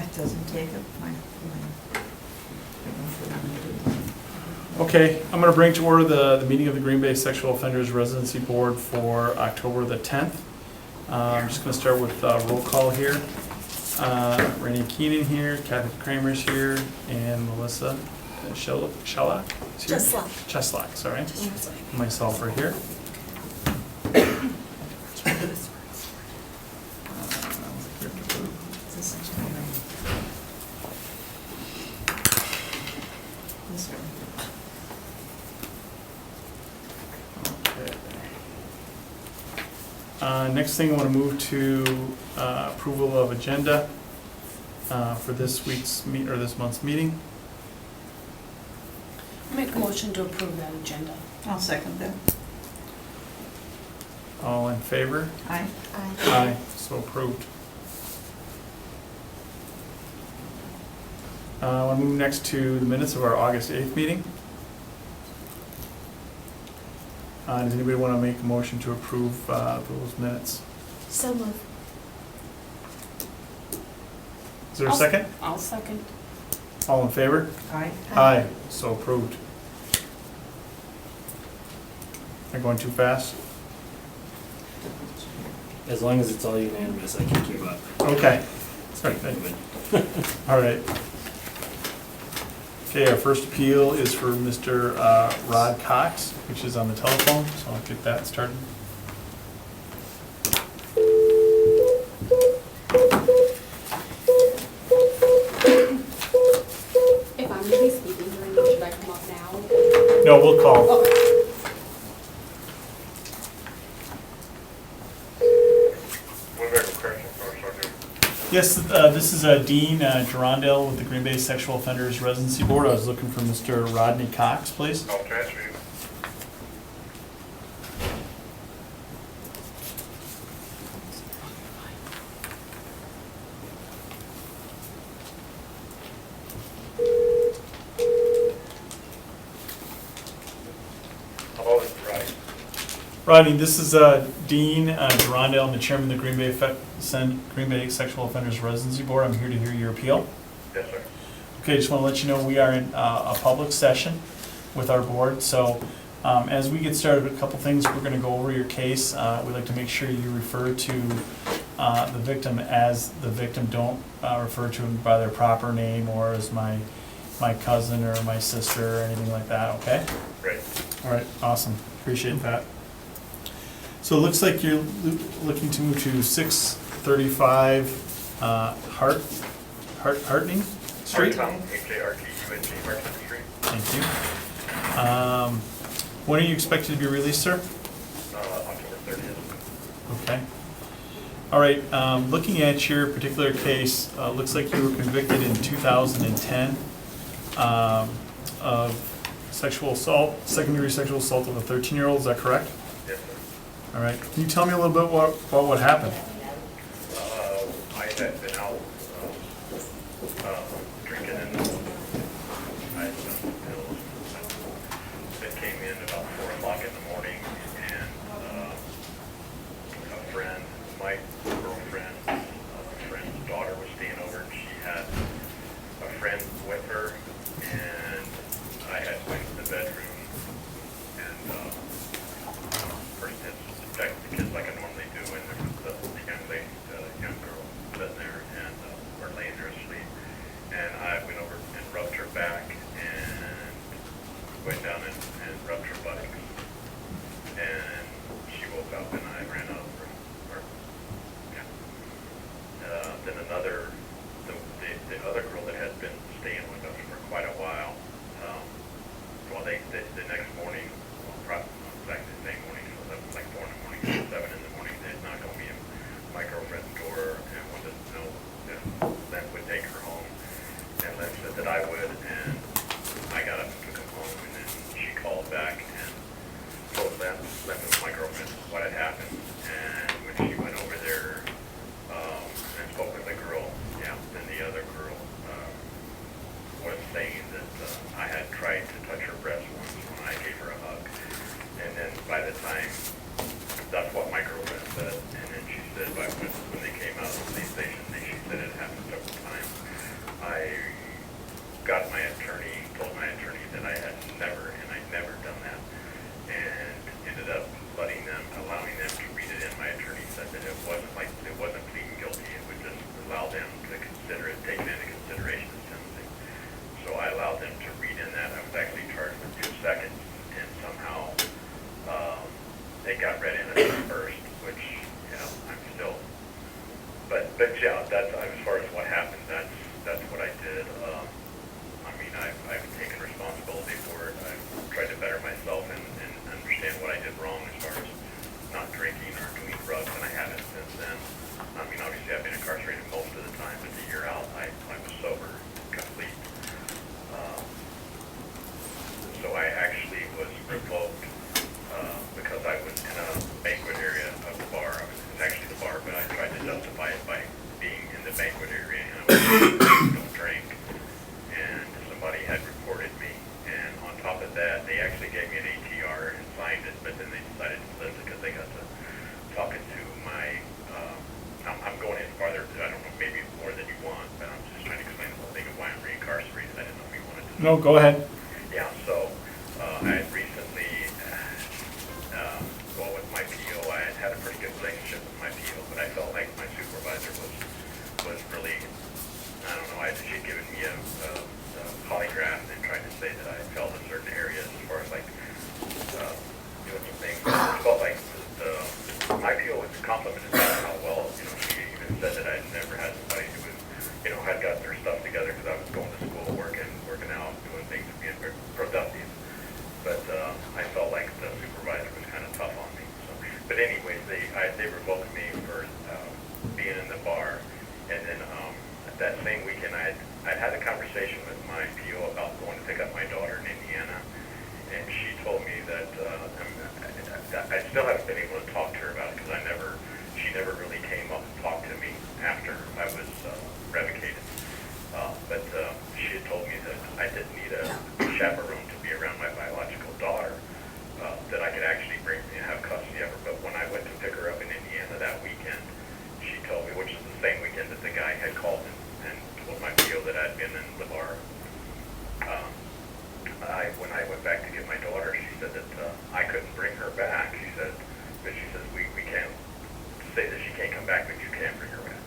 That doesn't take up my. Okay, I'm gonna bring to order the meeting of the Green Bay Sexual Offenders Residency Board for October the 10th. I'm just gonna start with roll call here. Renee Keenan here, Kathy Kramer's here, and Melissa Cheslack? Cheslack, sorry. Myself are here. Next thing, I want to move to approval of agenda for this month's meeting. Make a motion to approve that agenda. I'll second that. All in favor? Aye. Aye. So approved. I want to move next to the minutes of our August 8th meeting. Does anybody want to make a motion to approve those minutes? So moved. Is there a second? I'll second. All in favor? Aye. Aye. So approved. Am I going too fast? As long as it's all unanimous, I can keep up. Okay. Sorry. All right. Okay, our first appeal is for Mr. Rod Cox, which is on the telephone, so I'll get that started. If I'm gonna be speaking during it, should I come up now? No, we'll call. Okay. Yes, this is Dean Gerondale with the Green Bay Sexual Offenders Residency Board. I was looking for Mr. Rodney Cox, please. I'll transfer you. Hello, this is Rodney. Rodney, this is Dean Gerondale. I'm the chairman of the Green Bay Sexual Offenders Residency Board. I'm here to hear your appeal. Yes, sir. Okay, just want to let you know we are in a public session with our board. So as we get started, a couple things, we're going to go over your case. We'd like to make sure you refer to the victim as the victim. Don't refer to him by their proper name or as my cousin or my sister or anything like that, okay? Great. All right, awesome. Appreciate that. So it looks like you're looking to move to 635 Hartning Street? H-A-R-T-U-N-G, Martin Street. Thank you. When are you expected to be released, sir? October 30th. Okay. All right, looking at your particular case, looks like you were convicted in 2010 of sexual assault, secondary sexual assault of a 13-year-old, is that correct? Yes, sir. All right, can you tell me a little bit about what happened? I had been out drinking and I had some pills that came in about 4 o'clock in the morning, and a friend, my girlfriend, friend's daughter was staying over, and she had a friend with her, and I had went to the bedroom and first had checked the kids like I normally do, and there was the young lady, the young girl sitting there and we're laying there asleep, and but yeah, that's, as far as what happened, that's what I did. I mean, I've taken responsibility for it. I've tried to better myself and understand what I did wrong as far as not drinking or doing drugs, and I haven't since then. I mean, obviously I've been incarcerated most of the time, but the year out, I was sober, complete. So I actually was revoked because I was in a banquet area of the bar. I was actually the bar, but I tried to justify it by being in the banquet area, and I was don't drink. And somebody had reported me, and on top of that, they actually gave me an ATR and signed it, but then they decided to lift it because they got to talking to my, I'm going in farther, I don't know, maybe more than you want, but I'm just trying to explain the whole thing of why I'm reincarcerated. I didn't know if you wanted to. No, go ahead. Yeah, so I had recently, well, with my PO, I had a pretty good relationship with my PO, but I felt like my supervisor was really, I don't know, she had given me a polygraph and tried to say that I failed in certain areas as far as like doing some things. I felt like my PO was complimented about how well, you know, she even said that I'd never had somebody who was, you know, had got their stuff together because I was going to school, working out, doing things, being very productive. But I felt like the supervisor was kind of tough on me. So, but anyways, they revoked me for being in the bar. And then that same weekend, I'd had a conversation with my PO about going to pick up my daughter in Indiana. And she told me that I still haven't been able to talk to her about it because she never really came up and talked to me after I was revocated. But she had told me that I didn't need a chaperone to be around my biological daughter, that I could actually bring and have custody of her. But when I went to pick her up in Indiana that weekend, she told me, which is the same weekend that the guy had called and told my PO that I'd been in the bar. When I went back to get my daughter, she said that I couldn't bring her back. She said we can't say that she can't come back, but you can bring her back.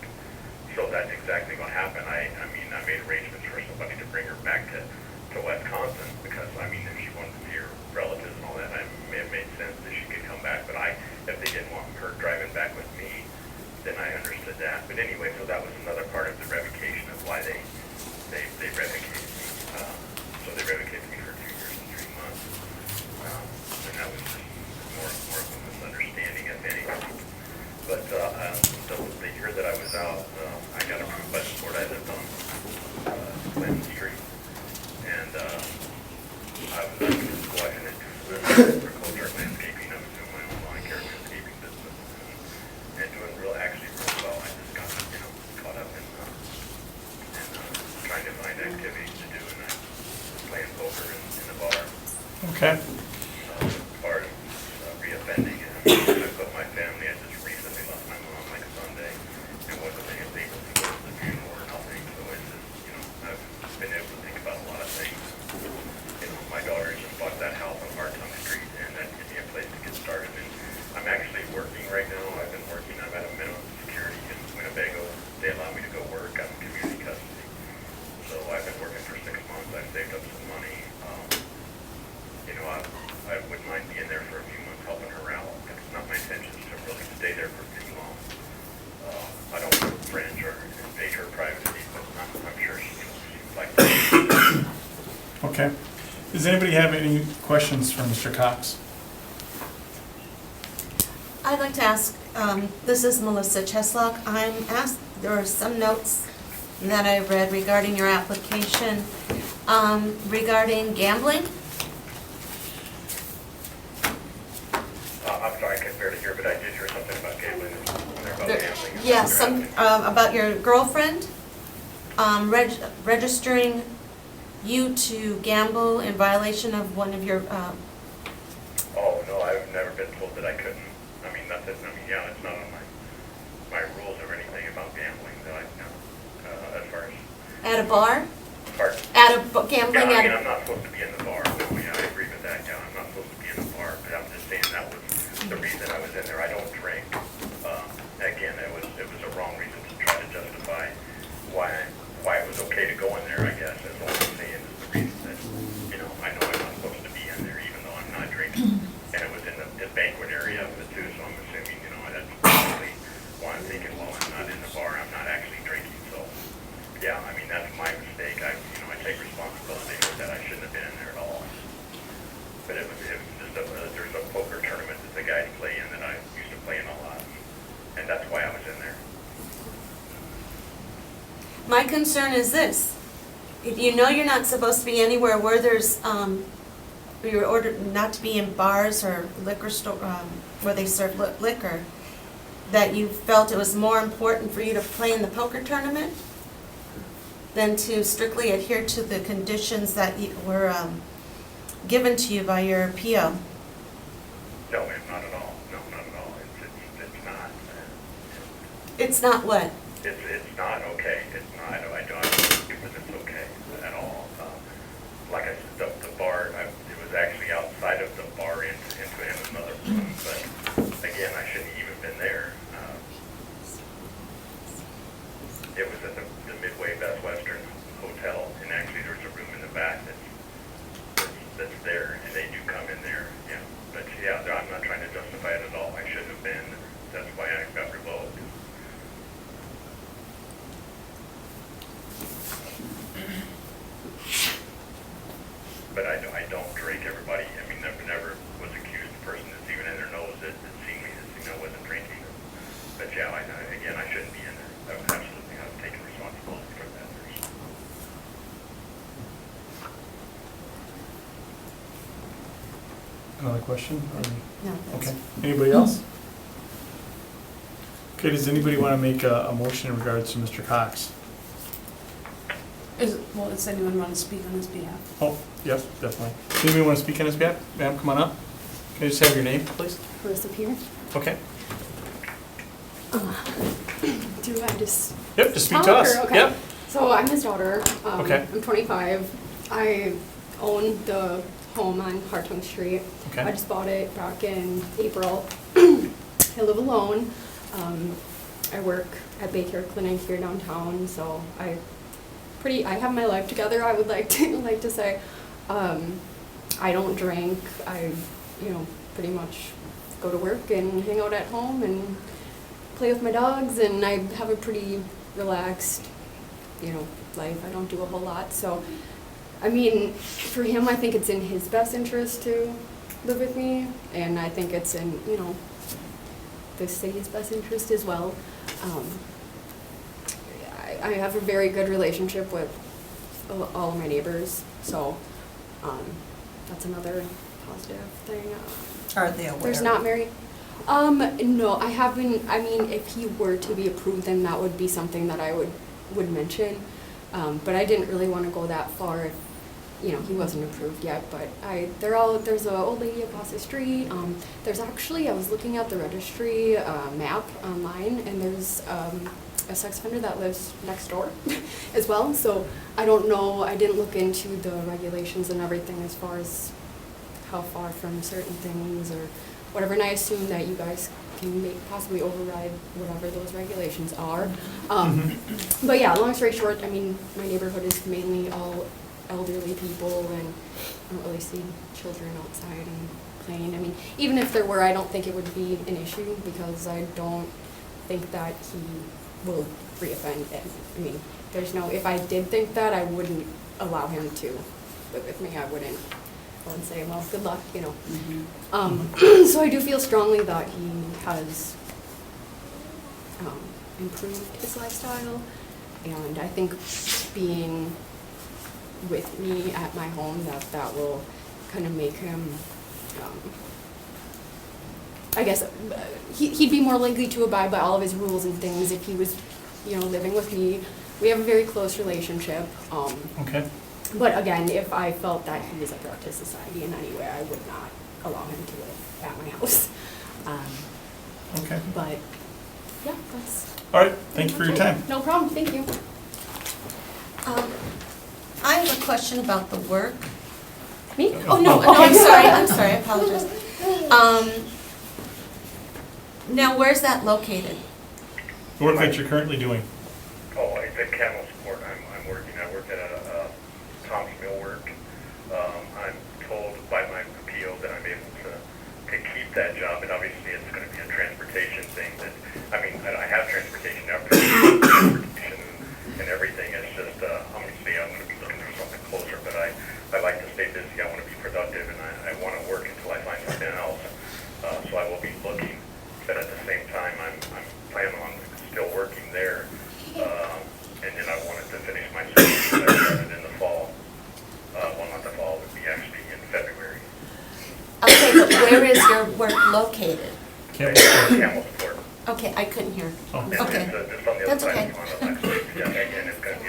So that's exactly what happened. I mean, I made arrangements for somebody to bring her back to Wisconsin because, I mean, if she wanted to see her relatives and all that, it may have made sense that she could come back. But if they didn't want her driving back with me, then I understood that. But anyway, so that was another part of the revocation of why they revocated me. So they revocated me for 2 years and 3 months. And that was just more of a misunderstanding, if anything. But the year that I was out, I got approved by the court. I lived on Clinton Street. And I was going into agriculture and landscaping. I was doing my own lawn care landscaping business and doing actually real well. I just got, you know, caught up in trying to find activities to do, and I was playing poker in the bar. Okay. As far as reoffending, I put my family, I just recently lost my mom like Sunday and wasn't able to go to the funeral or nothing. So it's just, you know, I've been able to think about a lot of things. You know, my daughter just bought that house on Barton Street, and that gives me a place to get started. And I'm actually working right now. I've been working. I'm at a minimum security in Winnebago. They allow me to go work. I'm in community custody. So I've been working for 6 months. I've saved up some money. You know, I wouldn't mind being there for a few months helping her out. It's not my intention to really stay there for too long. I don't want to infringe or invade her privacy, but I'm sure she would like to. Okay. Does anybody have any questions for Mr. Cox? I'd like to ask, this is Melissa Cheslock. I'm asked, there are some notes that I read regarding your application regarding gambling. I'm sorry, I couldn't barely hear, but I did hear something about gambling. About gambling. Yeah, some, about your girlfriend registering you to gamble in violation of one of your, Oh, no, I've never been told that I couldn't. I mean, nothing, yeah, it's not on my rules or anything about gambling that I know, as far as. at a bar? Pardon? Gambling Yeah, I at mean, a... I'm not supposed to be in the bar. No, yeah, I agree with that. Yeah, I'm not supposed to be in the bar, but I'm just saying that was the reason I was in there. I don't drink. Again, it was a wrong reason to try to justify why it was okay to go in there, I guess. That's all I'm saying is the reason that, you know, I know I'm not supposed to be in there even though I'm not drinking. And it was in the banquet area of it too, so I'm assuming, you know, that's probably why I'm thinking, well, I'm not in the bar, My concern is this. If you know you're not supposed to be anywhere where there's, you're ordered not to be in bars or liquor store, where they serve liquor, that you felt it was more important for you to play in the poker tournament than to strictly adhere to the conditions that were given to you by your PO. No, ma'am, not at all. No, not at all. It's not. It's not what? It's not okay. It's not. I don't think that it's okay at all. Like I said, the bar, it was actually outside of the bar into another room, but again, I shouldn't have even been there. It was at the Midway Best Western Hotel, and actually there's a room in the back that's there, and they do come in there, yeah. But yeah, I'm not trying to justify it at all. I shouldn't have been. That's why I got revoked. But I don't drink. Everybody, I mean, never was accused. The person that's even in their nose that seen me, that seen I wasn't drinking. But yeah, again, I shouldn't be in there. I would absolutely have taken responsibility for that. Another question? No. that's- Okay, anybody else? Okay, does anybody want to make a motion in regards to Mr. Cox? Does anyone want to speak on his behalf? Oh, yep, definitely. Does anybody want to speak on his behalf? Ma'am, come on up. Can I just have your name, please? Marissa Pierce. Okay. Do I just Yep, just speak to talk, us. or- okay. Yep. So I'm his daughter. Okay. I'm 25. I own the home on Hartung Street. Okay. I just bought it back in April. I live alone. I work at Baycare Clinic here downtown, so I have my life together. I would like to say, I don't drink. I, pretty much go to work and hang out at home and play with my dogs, and I have a pretty relaxed, life. I don't do a whole lot. So, I mean, for him, I think it's in his best interest to live with me, and I think it's in, the city's best interest as well. I have a very good relationship with all of my neighbors, so that's another positive thing. Are they aware? There's not Mary. No, I haven't. I mean, if he were to be approved, then that would be something that I would mention. But I didn't really want to go that far if, he wasn't approved yet. But there's an old lady across the street. There's actually, I was looking at the registry map online, and there's a sex offender that lives next door as well. So I don't know. I didn't look into the regulations and everything as far as how far from certain things or whatever, and I assume that you guys can possibly override whatever those regulations are. But yeah, long story short, I mean, my neighborhood is mainly all elderly people, and I don't really see children outside and playing. I mean, even if there were, I don't think it would be an issue, because I don't think that he will reoffend. I mean, if I did think that, I wouldn't allow him to live with me. I wouldn't say, well, good luck, So I do feel strongly that he has improved his lifestyle, and I think being with me at my home, that will kind of make him, I guess, he'd be more likely to abide by all of his rules and things if he was, living with me. We have a very close relationship. Okay. But again, if I felt that he was a threat to society in any way, I would not allow him to live at my house. Okay. But yeah, that's. All right, thank you for your time. No problem, thank you. I have a question about the work. Me? Oh, no, I'm sorry, I apologize. Now, where's that located? The work that you're currently doing. Oh, it's at Camel Sport. I work at a Tom's Millwork. I'm told by my PO that I'm able to keep that job, and obviously it's going to be a transportation thing. I have transportation now, transportation and everything. It's just, I'm going to be looking for something closer, but I like to stay busy. I want to be productive, and I want to work until I find something else. So I will be looking, but at the same time, I'm planning on still working there. Campbell's Ford. Okay, I couldn't hear. Oh. And Okay. it's just on the That's other side okay. of Pond Alexa. Yeah, again, it's gonna be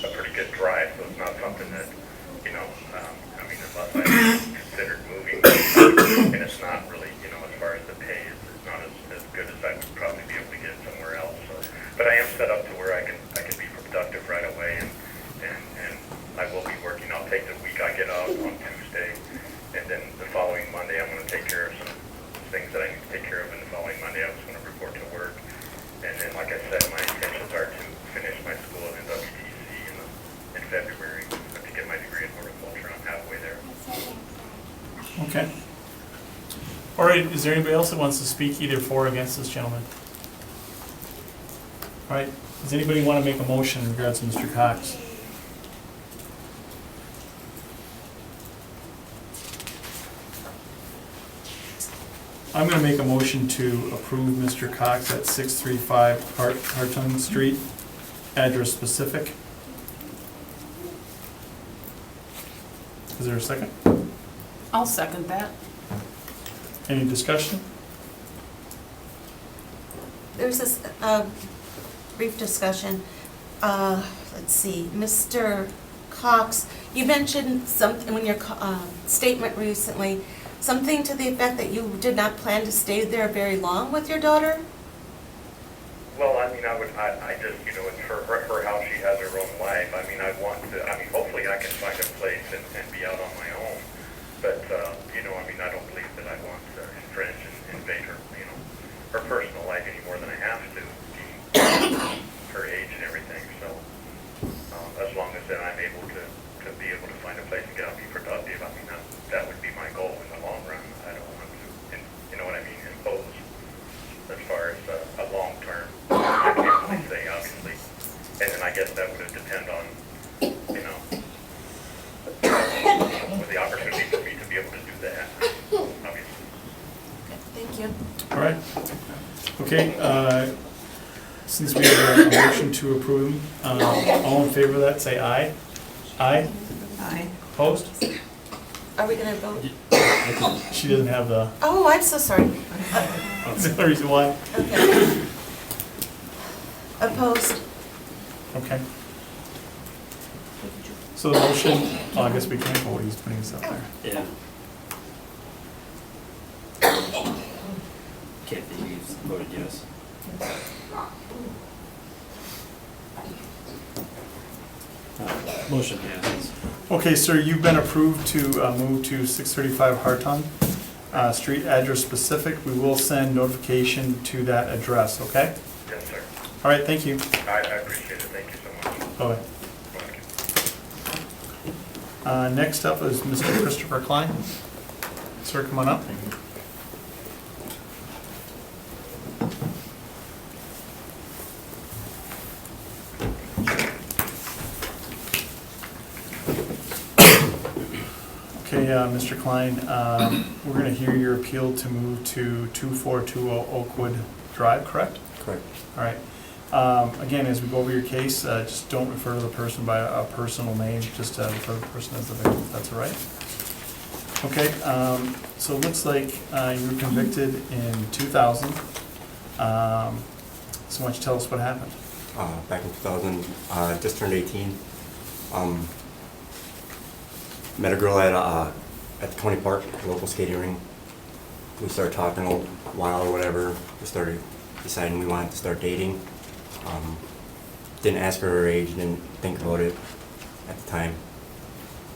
a pretty good drive, so it's not something that, you know, I mean, unless I considered moving, and it's not really, you know, as far as the pay, it's not as good as I would probably be able to get somewhere else, so. But I am set up to where I can be productive right away, and I will be working. I'll take the week I get off on Tuesday, and then the following Monday, I'm gonna take care of some things that I need to take care of, and the following Monday, I'm just gonna report to work. And then, like I said, my intentions are to finish my school in WTC in February, to get my degree in horticulture. I'm halfway there. Okay. All right, is there anybody else that wants to speak either for or against this gentleman? All right, does anybody want to make a motion in regards to Mr. Cox? I'm going to make a motion to approve Mr. Cox at 635 Hartung Street, address specific. Is there a second? I'll second that. Any discussion? There's this brief discussion. Let's see, Mr. Cox, you mentioned something in your statement recently, something to the effect that you did not plan to stay there very long with your daughter? Well, I mean, I just, you know, it's her house. She has her own life. I mean, hopefully I can find a place and be out on my own. But, you know, I mean, I don't believe that I want to infringe and invade her, you know, her personal life any more than I have to, being her age and everything. So, as long as then I'm able to be able to find a place to get out and be productive, I mean, that would be my goal in the long run. I don't want to, you know what I mean, impose as far as a long term, I can't really say, obviously. And then I guess that would depend on, you know, with the opportunity for me to be able to do that, obviously. Okay, thank you. All right. Okay, since we have a motion to approve, all in favor of that, say aye. Aye? Aye. Opposed? Are we gonna vote? She doesn't have the, Oh, I'm so sorry. that's the only reason why. Okay. Opposed? Okay. So the motion, oh, I guess we can't vote, he's putting this up there. Yeah. Can't think you voted yes. Motion passes. Okay, sir, you've been approved to move to 635 Hartung Street, address specific. We will send notification to that address, okay? Yes, sir. All right, thank you. I appreciate it. Thank you so much. Bye-bye. Next up is Mr. Christopher Klein. Sir, come on up. Okay, Mr. Klein, we're going to hear your appeal to move to 2420 Oakwood Drive, correct? Correct. All right. Again, as we go over your case, just don't refer to the person by a personal name, just refer to the person as the victim, if that's all right. Okay, so it looks like you were convicted in 2000. So why don't you tell us what happened? Back in 2000, just turned 18. Met a girl at the county park, a local skating ring. We started talking a while or whatever. We started deciding we wanted to start dating. Didn't ask her age, didn't think about it at the time.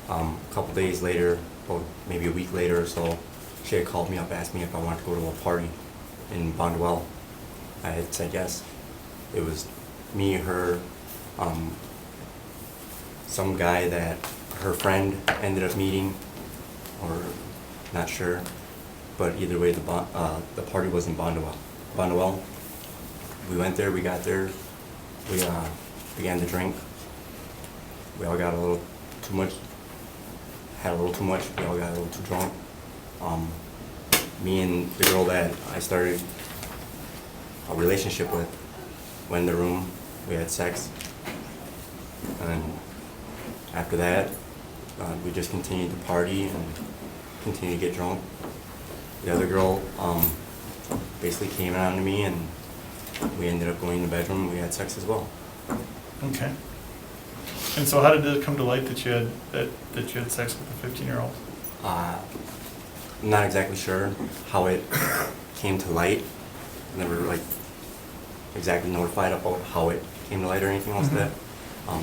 A couple days later, or maybe a week later or so, she had called me up, asked me if I wanted to go to a party in Bondwell. I had said yes. It was me, her, some guy that her friend ended up meeting, or not sure, but either way, the party was in Bondwell. We went there, we got there, we began to drink. We all got a little too much, had a little too much, we all got a little too drunk. Me and the girl that I started a relationship with went in the room, we had sex, and after that, we just continued to party and continued to get drunk. The other girl, basically came on to me, and we ended up going in the bedroom, and we had sex as well. Okay. And so how did it come to light that you had, that you had sex with a 15-year-old? I'm not exactly sure how it came to light. Never like exactly notified about how it came to light or anything else like that.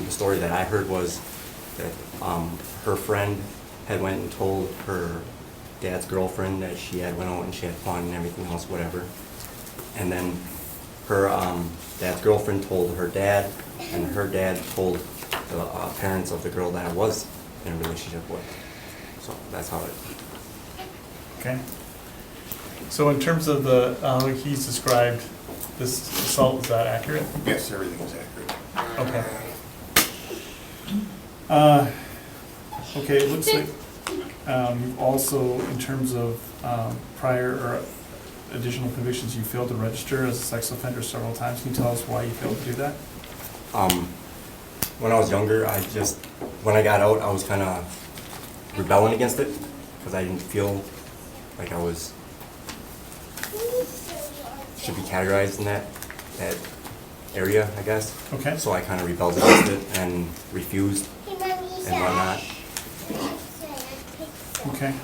The story that I heard was that her friend had went and told her dad's girlfriend that she had went out and she had fun and everything else, whatever. And then her dad's girlfriend told her dad, and her dad told the parents of the girl that I was in a relationship with. So that's how it. Okay. So in terms of the, like he's described this assault, is that accurate? Yes, everything is accurate. Okay. Okay, it looks like you've also, in terms of prior or additional convictions, you failed to register as a sex offender several times. Can you tell us why you failed to do that? When I was younger, when I got out, I was kind of rebelling against it because I didn't feel like I should be categorized in that area, I guess. Okay. So I kind of rebelled against it and refused and whatnot. Okay.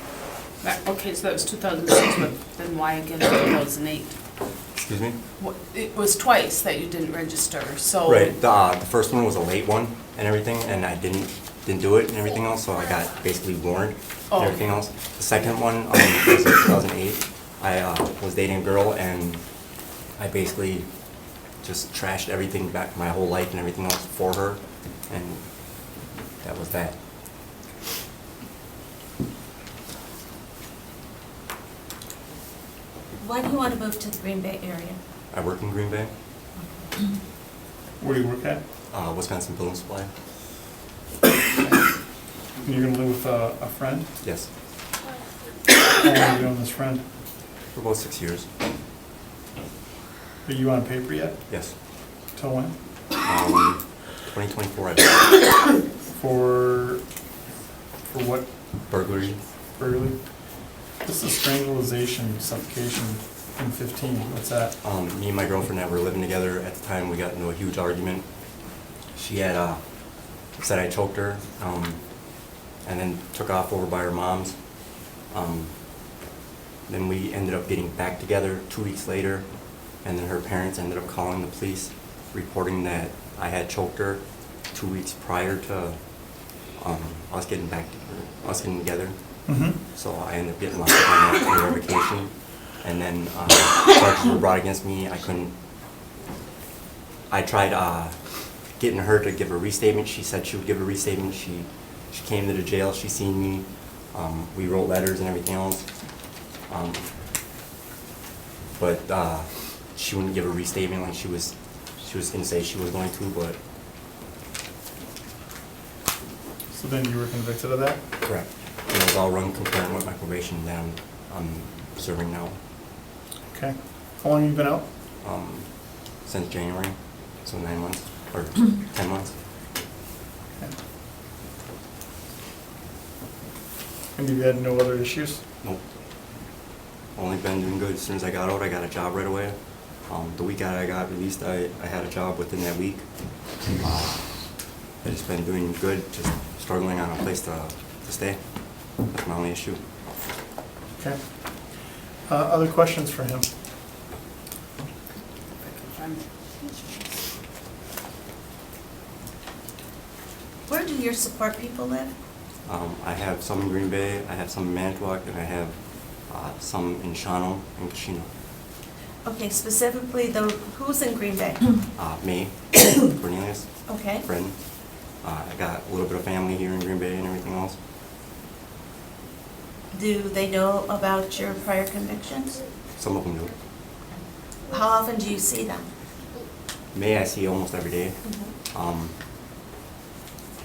Okay, so that was 2006, but then why again in 2008? Excuse me? It was twice that you didn't register, so. Right. The first one was a late one and everything, and I didn't do it and everything else, so I got basically warned and everything else. The second one was in 2008. I was dating a girl, and I basically just trashed everything back, my whole life and everything else for her, and that was that. Why do you want to move to the Green Bay area? I work in Green Bay, Where do you work at? Wisconsin Building Supply. And you're gonna live with a friend? Yes, How long have you known this friend? for about 6 years. Are you on paper yet? Yes. Till when? 2024, I believe. For what Burglary. burglary? This is strangulation, suffocation in 15. What's that? Me and my girlfriend that were living together at the time, we got into a huge argument. She had said I choked her, and then took off over by her mom's. Then we ended up getting back together 2 weeks later, and then her parents ended up calling the police, reporting that I had choked her 2 weeks prior to us getting together. Mm-hmm. So I ended up getting locked up on that for revocation. And then charges were brought against me. I tried getting her to give a restatement. She said she would give a restatement. She came to the jail. She seen me. We wrote letters and everything else. But she wouldn't give a restatement like she was gonna say she was going to. But So then you were convicted of that? correct. And it was all run concurrent with my probation that I'm serving now. Okay. How long have you been out? Since January, so 9 months, or 10 months. Okay. And you've had no other issues? Nope. Only been doing good. As soon as I got out, I got a job right away. The week I got released, I had a job within that week. I just been doing good, just struggling on a place to stay. That's my only issue. Okay. Other questions for him? Where do your support people live? I have some in Green Bay, I have some in Manitowoc, and I have some in Shawano and Kashina. Okay, specifically, who's in Green Bay? Me, Cornelius, Okay. friend. I got a little bit of family here in Green Bay and everything else. Do they know about your prior convictions? Some of them do. How often do you see them? May I see almost every day.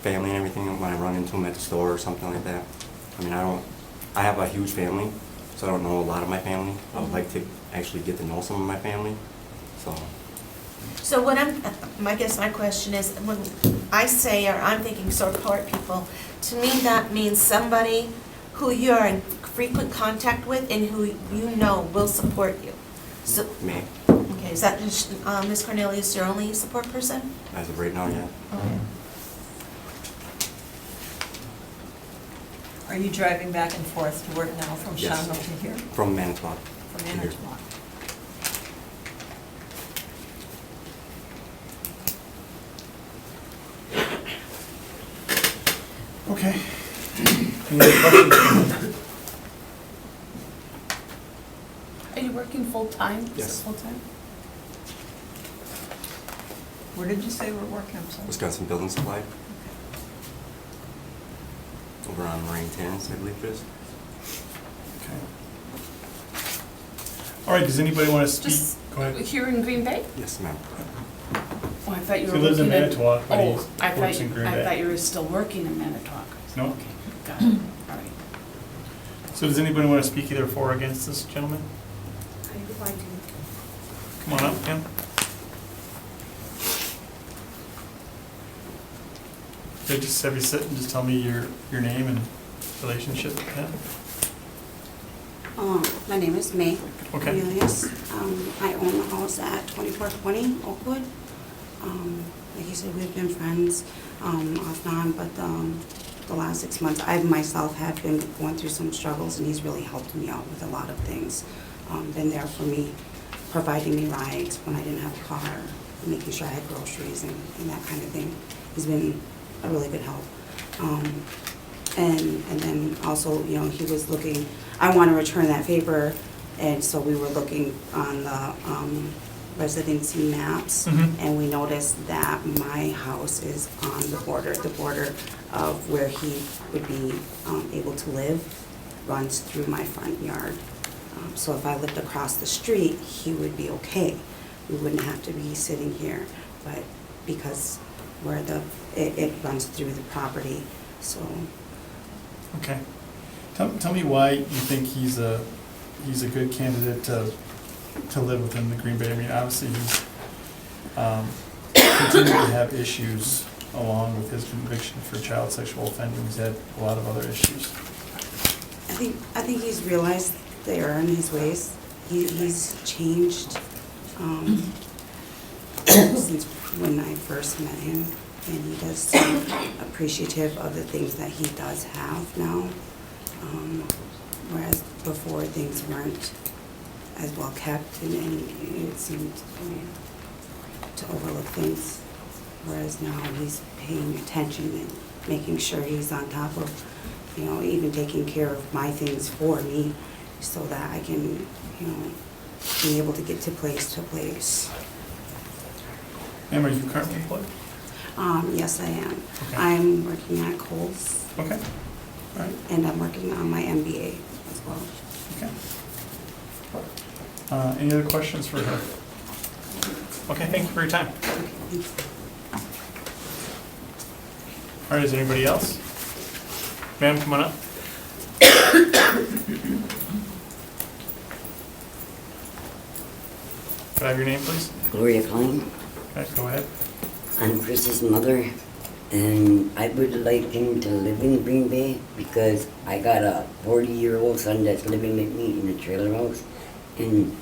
Family and everything, when I run into them at the store or something like that. I mean, I have a huge family, so I don't know a lot of my family. I would like to actually get to know some of my family, so. So what I guess my question is, when I say, or I'm thinking support people, to me that means somebody who you're in frequent contact with and who you know will support you. So, May, okay, is that, Ms. Cornelius, your only support person? as of right now, yeah. Okay. Are you driving back and forth to work now from Yes. Shawano to here? From Manitowoc. From to here. Manitowoc? Okay. Any other questions? Are you working full-time? Is it Yes. full-time? Where did you say we're working? I'm sorry. Wisconsin Building Supply, over on Marine Terrace, I believe it is. Okay. All right, does anybody want to speak? Just Go ahead. here in Green Bay? Yes, ma'am. Oh, I thought you were He lives in working at. Manitowoc, but he Oh, I thought works in you, Green I Bay. thought you were still working in Manitowoc. No. Okay, got it, all right. So does anybody want to speak either for or against this gentleman? I would like to. Come on up, Kim. Okay, just have you sit and just tell me your name and relationship with him. My name is May Okay. Cornelius. I own the house at 2420 Oakwood. Like you said, we've been friends off and on, but the last 6 months, I myself have been going through some struggles, and he's really helped me out with a lot of things. Been there for me, providing me rides when I didn't have a car, making sure I had groceries and that kind of thing. He's been a really good help. And then also, you know, he was looking, I want to return that favor, and so we were looking on the residency maps, Mhm. and we noticed that my house is on the border of where he would be able to live, runs through my front yard. So if I lived across the street, he would be okay. We wouldn't have to be sitting here, but because where it runs through the property, so. Okay. Tell me why you think he's a good candidate to live within the Green Bay. I mean, obviously he's continuing to have issues along with his conviction for child sexual offending. He's had a lot of other issues. I think he's realized the error in his ways. He's changed since when I first met him, and he does seem appreciative of the things that he does have now, whereas before things weren't as well kept, and it seemed to overlook things, whereas now he's paying attention and making sure he's on top of, you know, even taking care of my things for me so that I can, you know, be able to get to place. Ma'am, are you currently employed? Yes, I am. Okay. I'm working at Kohl's, Okay. All right. and I'm working on my MBA as well. Okay. Any other questions for her? Okay, thank you for your time. All right, is there anybody else? Ma'am, come on up. Could I have your name, please? Gloria Klein. Okay, go ahead. I'm Chris's mother, and I would like him to live in Green Bay because I got a 40-year-old son that's living with me in a trailer house, and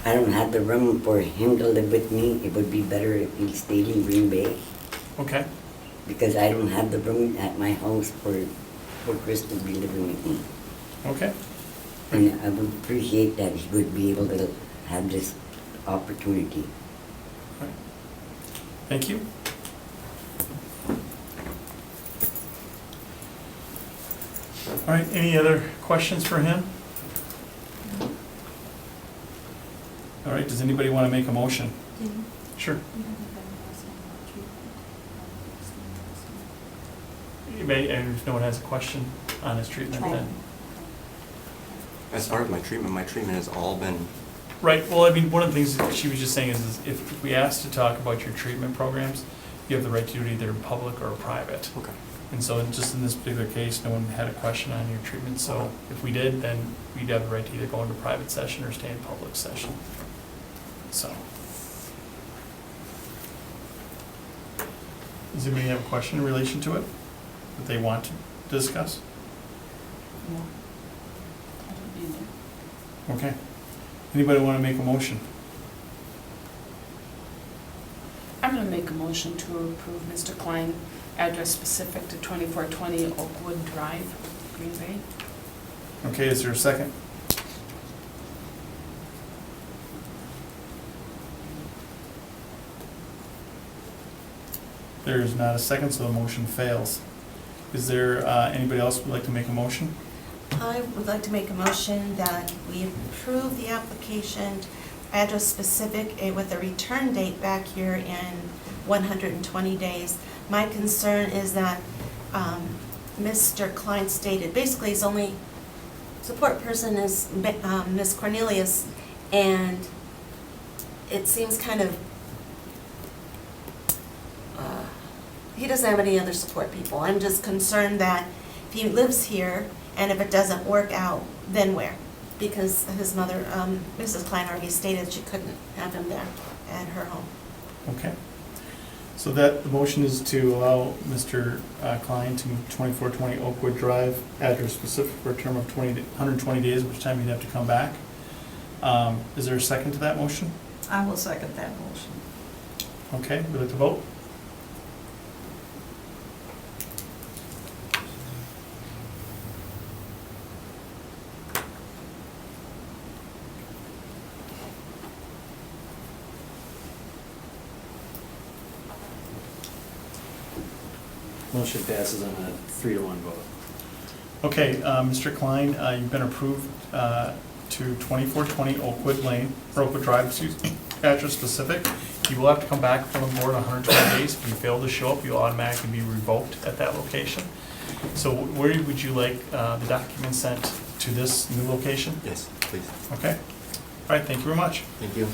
I don't have the room for him to live with me. It would be better if he stayed in Green Bay Okay. because I don't have the room at my house for Chris to be living with me. Okay. And I would appreciate that he would be able to have this opportunity. All right. Thank you. All right, any other questions for him? All right, does anybody want to make a motion? Sure. You may, and if no one has a question on his treatment, then. As far as my treatment has all been, Right, well, I mean, one of the things that she was just saying is if we asked to talk about your treatment programs, you have the right to do it either in public or private. okay. And so just in this particular case, no one had a question on your treatment, so if we did, then we'd have the right to either go into private session or stay in public session. So. Does anybody have a question in relation to it that they want to discuss? No. I don't need it. Okay. Anybody want to make a motion? I'm gonna make a motion to approve Mr. Klein, address specific to 2420 Oakwood Drive, Green Bay. Okay, is there a second? There is not a second, so the motion fails. Is there anybody else who would like to make a motion? I would like to make a motion that we approve the application, address specific, with a return date back here in 120 days. My concern is that Mr. Klein stated, basically his only support person is Ms. Cornelius, and it seems kind of, he doesn't have any other support people. I'm just concerned that if he lives here, and if it doesn't work out, then where? Because his mother, Mrs. Klein, already stated she couldn't have him there at her home. Okay. So that, the motion is to allow Mr. Klein to move 2420 Oakwood Drive, address specific for a term of 120 days, which time he'd have to come back. Is there a second to that motion? I will second that motion. Okay, we'd like to vote? Motion passes on a 3-1 vote. Okay, Mr. Klein, you've been approved to 2420 Oakwood Lane, or Oakwood Drive, excuse me, address specific. You will have to come back from the board in 120 days. If you fail to show up, you'll automatically be revoked at that location. So where would you like the documents sent to this new location? Yes, please. Okay. All right, thank you very much. Thank you.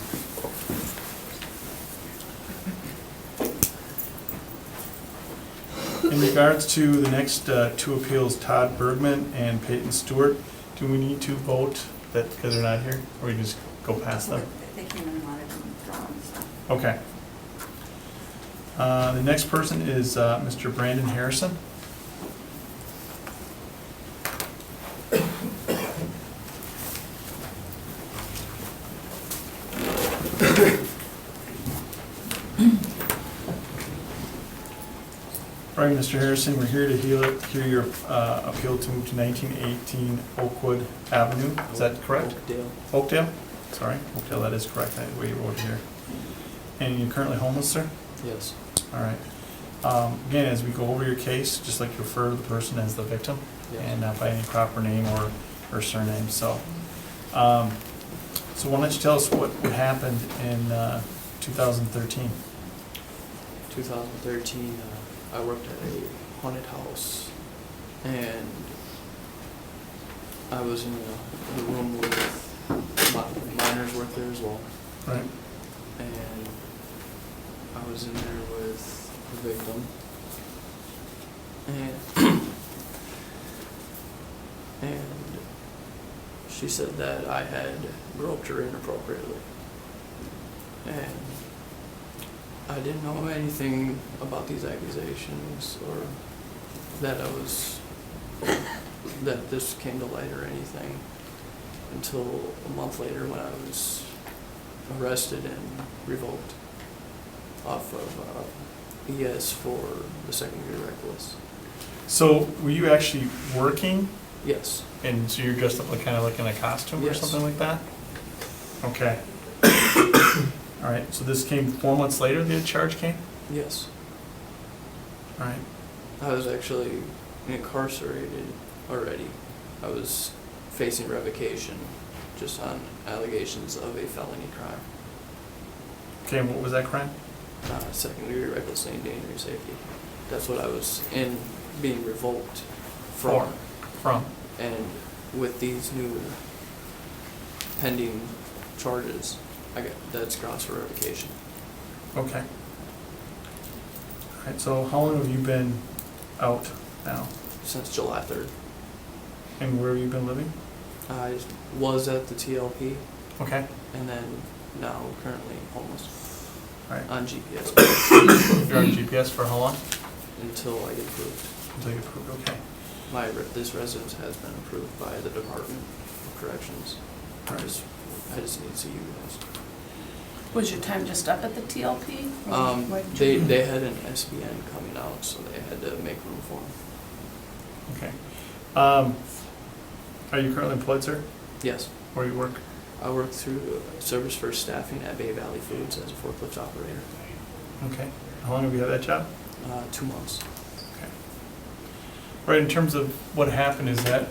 In regards to the next two appeals, Todd Bergman and Peyton Stewart, do we need to vote that because they're not here, or we just go past them? They came in and wanted them drawn, so. Okay. The next person is Mr. Brandon Harrison. All right, Mr. Harrison, we're here to hear your appeal to move to 1918 Oakwood Avenue. Is that correct? Oakdale. Oakdale? Sorry, Oakdale, that is correct, the way you wrote it here. And you're currently homeless, sir? Yes. All right. Again, as we go over your case, just like to refer to the person as the victim Yes. and not by any proper name or surname. So why don't you tell us what happened in 2013? 2013, I worked at a haunted house, and I was in the room with minors work there as well. Right. And I was in there with the victim, and she said that I had groped her inappropriately, and I didn't know anything about these accusations or that that this came to light or anything until a month later when I was arrested and revoked off of ES for the second-degree reckless. So were you actually working? Yes. And so you're dressed up like kind of like in a costume or Yes. something like that? Okay. All right, so this came 4 months later, the charge came? Yes. All right. I was actually incarcerated already. I was facing revocation just on allegations of a felony crime. Okay, and what was that crime? Second-degree recklessly endangering safety. That's what I was being revoked From? And with these new pending charges, that's grounds for revocation. Okay. All right, so how long have you been out now? Since July 3rd. And where have you been living? I was at the TLP. Okay. And then now currently homeless. All right. On GPS. You're on GPS for how long? Until I get approved. Until you approve, okay. This residence has been approved by the Department of Corrections. All right. Just I just need to see you guys. Was your time just up at the TLP? Or what did you- They had an SBN coming out, so they had to make room for him. Okay. Are you currently employed, sir? Yes. Where do you work? I work through Service First Staffing at Bay Valley Foods as a forklift operator. Okay. How long have you had that job? 2 months. Okay. Right, in terms of what happened, is that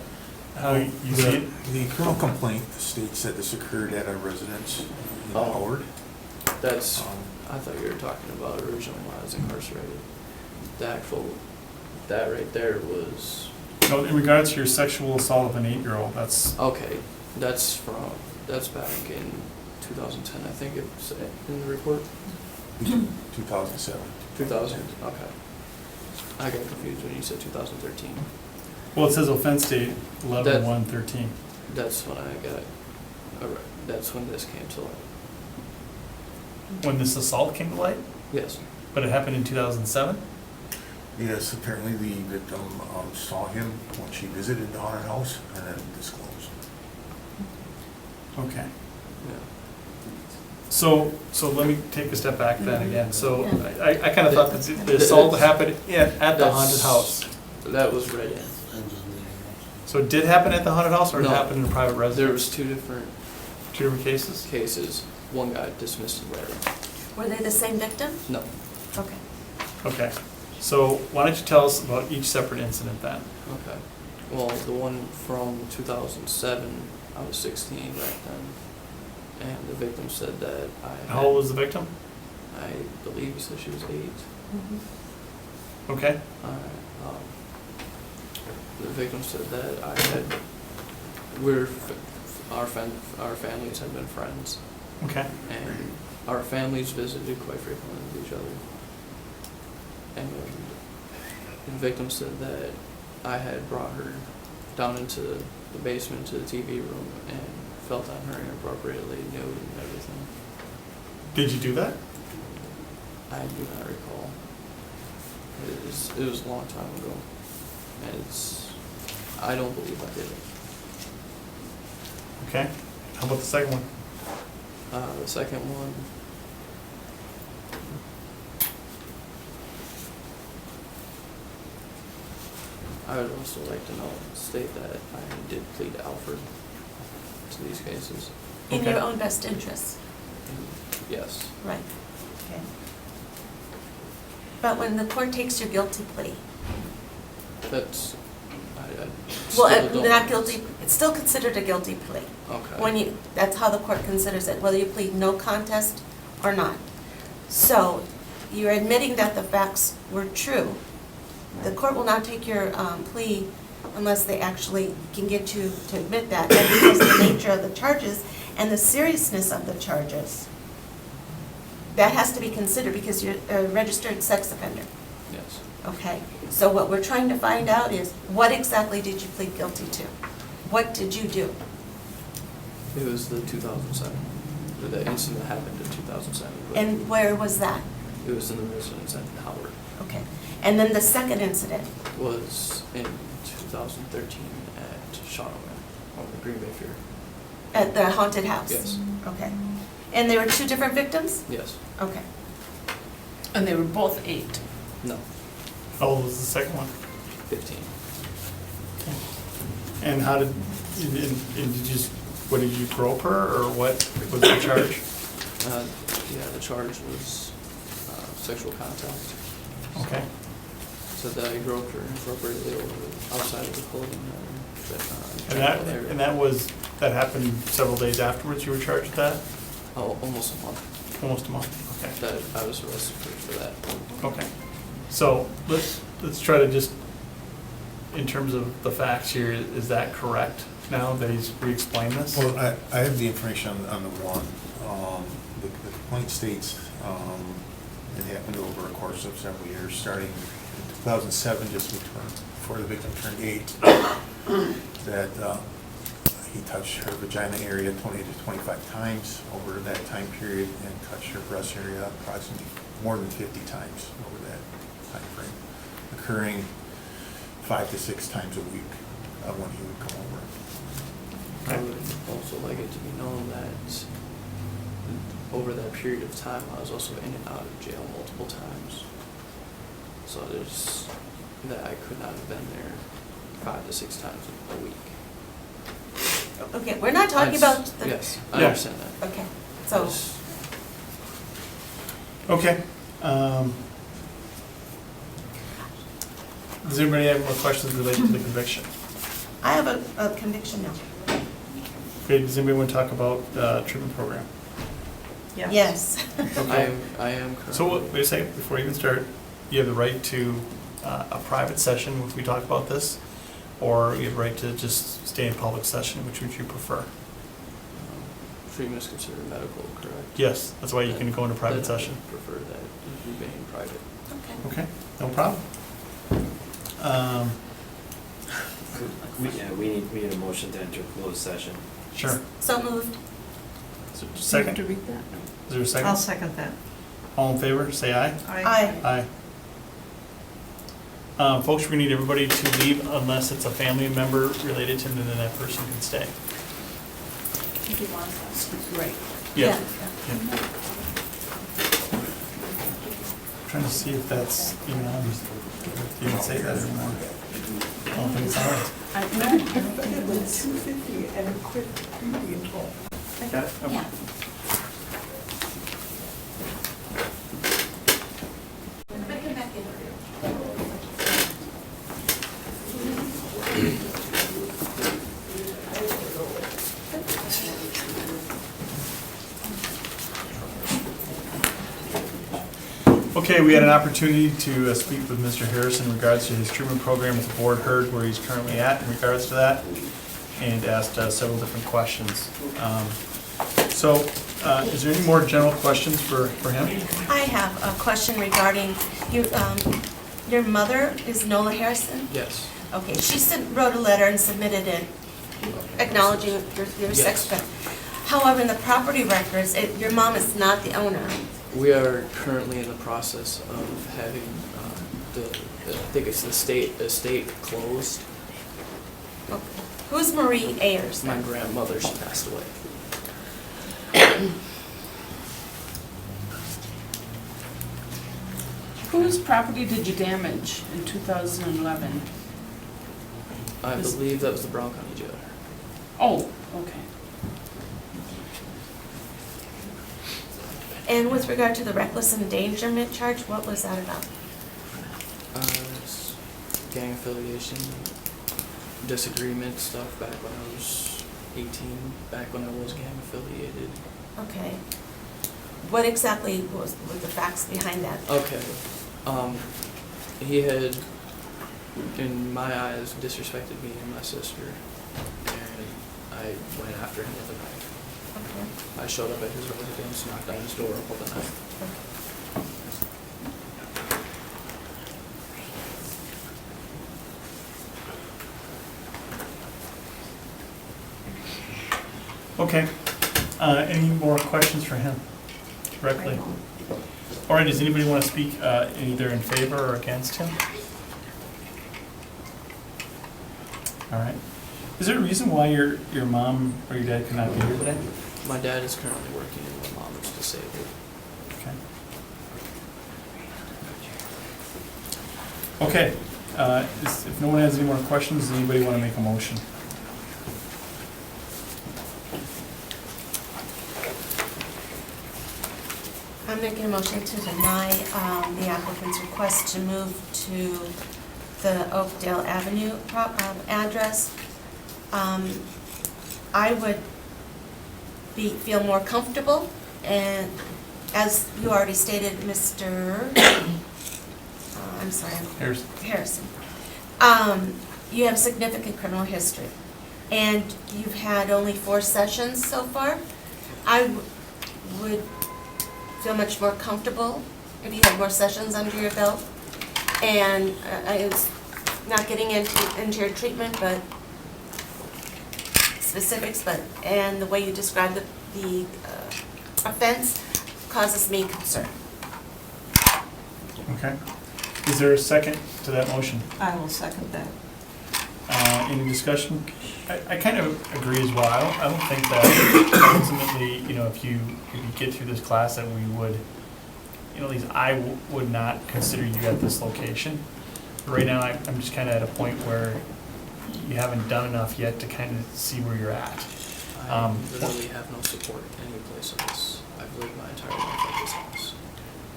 how you see it? The criminal complaint states that this occurred at a residence in Howard. That's, I thought you were talking about originally when I was incarcerated. The actual, that right there was, No, in regards to your sexual assault of an 8-year-old, that's, okay, that's back in 2010, I think it's in the report. 2007. 2000, okay. I got confused when you said 2013. well, it says offense date 11/1/13. That's when I got, that's when this came to light. When this assault came to light, Yes. but it happened in 2007? Yes, apparently the victim saw him when she visited the haunted house and then disclosed. Okay. Yeah. So let me take a step back then again. So Yeah. I kind of thought that the assault happened at the haunted house. That was read in. So it did happen at the haunted house, or it No. happened in a private There residence? was two different Cases? cases. One got dismissed and read in. Were they the same victim? No. Okay. Okay. So why don't you tell us about each separate incident then? Okay. Well, the one from 2007, I was 16 back then, and the victim said that I. How old was the victim? I believe he said she was 8. Mhm. Okay. The victim said that I had. Our families had been friends, Okay. and our families visited quite frequently with each other. And the victim said that I had brought her down into the basement to the TV room and felt on her inappropriately, nude and everything. Did you do that? I do not recall. It was a long time ago. And I don't believe I did it. Okay. How about the second one? The second one, I would also like to state that I did plead Alfred to these cases. In Okay. your own best interest, Yes. right. Okay. But when the court takes your guilty plea, That's, I well, still don't- not guilty, it's still considered a guilty plea. Okay. That's how the court considers it, whether you plead no contest or not. So you're admitting that the facts were true. The court will not take your plea unless they actually can get you to admit that. And because of the nature of the charges and the seriousness of the charges, that has to be considered because you're a registered sex offender. Yes. Okay, so what we're trying to find out is, what exactly did you plead guilty to? What did you do? It was the 2007, the incident that happened in 2007. but And where was that? It was in the residence at Howard. Okay, and then the second incident? Was in 2013 at Shawanogan, on the Green Bay Fair. At the haunted house? Yes. Okay. And there were two different victims? Yes. Okay. And they were both 8. No. How old was the second one? 15. And how did, what, did you grope her, or what was the charge? Yeah, the charge was sexual contact. Okay. So that I groped her inappropriately outside of the clothing area. And that happened several days afterwards you were charged with that? Oh, almost a month. Almost a month, okay. That I was arrested for that. Okay. So let's try to just, in terms of the facts here, is that correct now that he's re-explained this? Well, I have the information on the one. The complaint states it happened over a course of several years, starting in 2007, just before the victim turned 8, that he touched her vagina area 20 to 25 times over that time period, and touched her breast area approximately more than 50 times over that time frame, occurring 5 to 6 times a week when he would come over. I would also like it to be known that over that period of time, I was also in and out of jail multiple times. So there's, that I could not have been there 5 to 6 times a week. Okay, we're not talking about the. Yes, I Yeah. understand that. Okay, so, Just- Okay. Does anybody have more questions related to the conviction? I have a conviction now. Okay, does anybody want to talk about the treatment program? Yes. I am currently. So, wait a second, before you even start, you have the right to a private session if we talk about this, or you have the right to just stay in public session, which would you prefer? Treatment is considered medical, correct? Yes, that's why you can go into private Then I session. prefer that it remain private. Okay. Okay, no problem. We need a motion to enter closed session. Sure. So moved. Second? To read that? Is there a second? I'll second that. All in favor, say aye. Aye. Aye. Folks, we're gonna need everybody to leave unless it's a family member related to them, and then that person can stay. If you want us. Right. Yeah. Yeah. Trying to see if that's, you know, you can say that anymore. I don't think it's on. I know. It's 250 and it quit being told. Got it? Okay. Yeah. Okay, we had an opportunity to speak with Mr. Harris in regards to his treatment program. The board heard where he's currently at in regards to that and asked several different questions. Is there any more general questions for him? I have a question regarding your mother is Nola Harrison? Yes. Okay, she wrote a letter and submitted it acknowledging your sex Yes. offense. However, in the property records, your mom is not the owner. We are currently in the process of having I think it's the estate closed. Okay. Who's Marie Ayers? My grandmother, she passed away. Whose property did you damage in 2011? I believe that was the Brown County Jail. Oh, okay. And with regard to the reckless endangerment charge, what was that about? It's gang affiliation, disagreement stuff back when I was 18, back when I was gang affiliated. Okay. What exactly were the facts behind that? Okay. He had, in my eyes, disrespected me and my sister, and I went after him with a knife. Okay. I showed up at his residence, knocked on his door, and pulled a knife. Okay. Any more questions for him directly? All right, does anybody want to speak either in favor or against him? All right. Is there a reason why your mom or your dad could not be here today? My dad is currently working and my mom is disabled. Okay. Okay. If no one has any more questions, does anybody want to make a motion? I'm making a motion to deny the applicant's request to move to the Oakdale Avenue address. I would feel more comfortable, and as you already stated, Mr. I'm sorry. Harrison. You have significant criminal history, and you've had only 4 sessions so far. I would feel much more comfortable if you had more sessions under your belt. And I was not getting into your treatment, but specifics, and the way you describe the offense causes me concern. Okay. Is there a second to that motion? I will second that. Any discussion? I kind of agree as well. I don't think that ultimately, if you get through this class, that we would, at least I would not consider you at this location. Right now, I'm just kind of at a point where you haven't done enough yet to kind of see where you're at. I literally have no support any place else. I've lived my entire life at this house.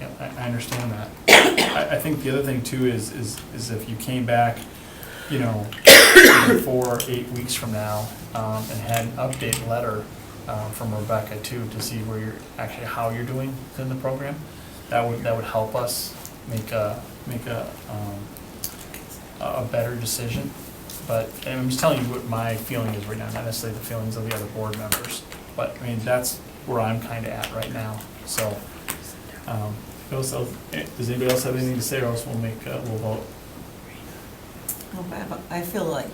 Yeah, I understand that. I think the other thing too is if you came back, 4 or 8 weeks from now, and had an update letter from Rebecca too, to see where you're actually, how you're doing within the program, that would help us make a better decision. But and I'm just telling you what my feeling is right now, not necessarily the feelings of the other board members. But I mean, that's where I'm kind of at right now. So, does anybody else have anything to say, or else we'll vote? No, but I feel like,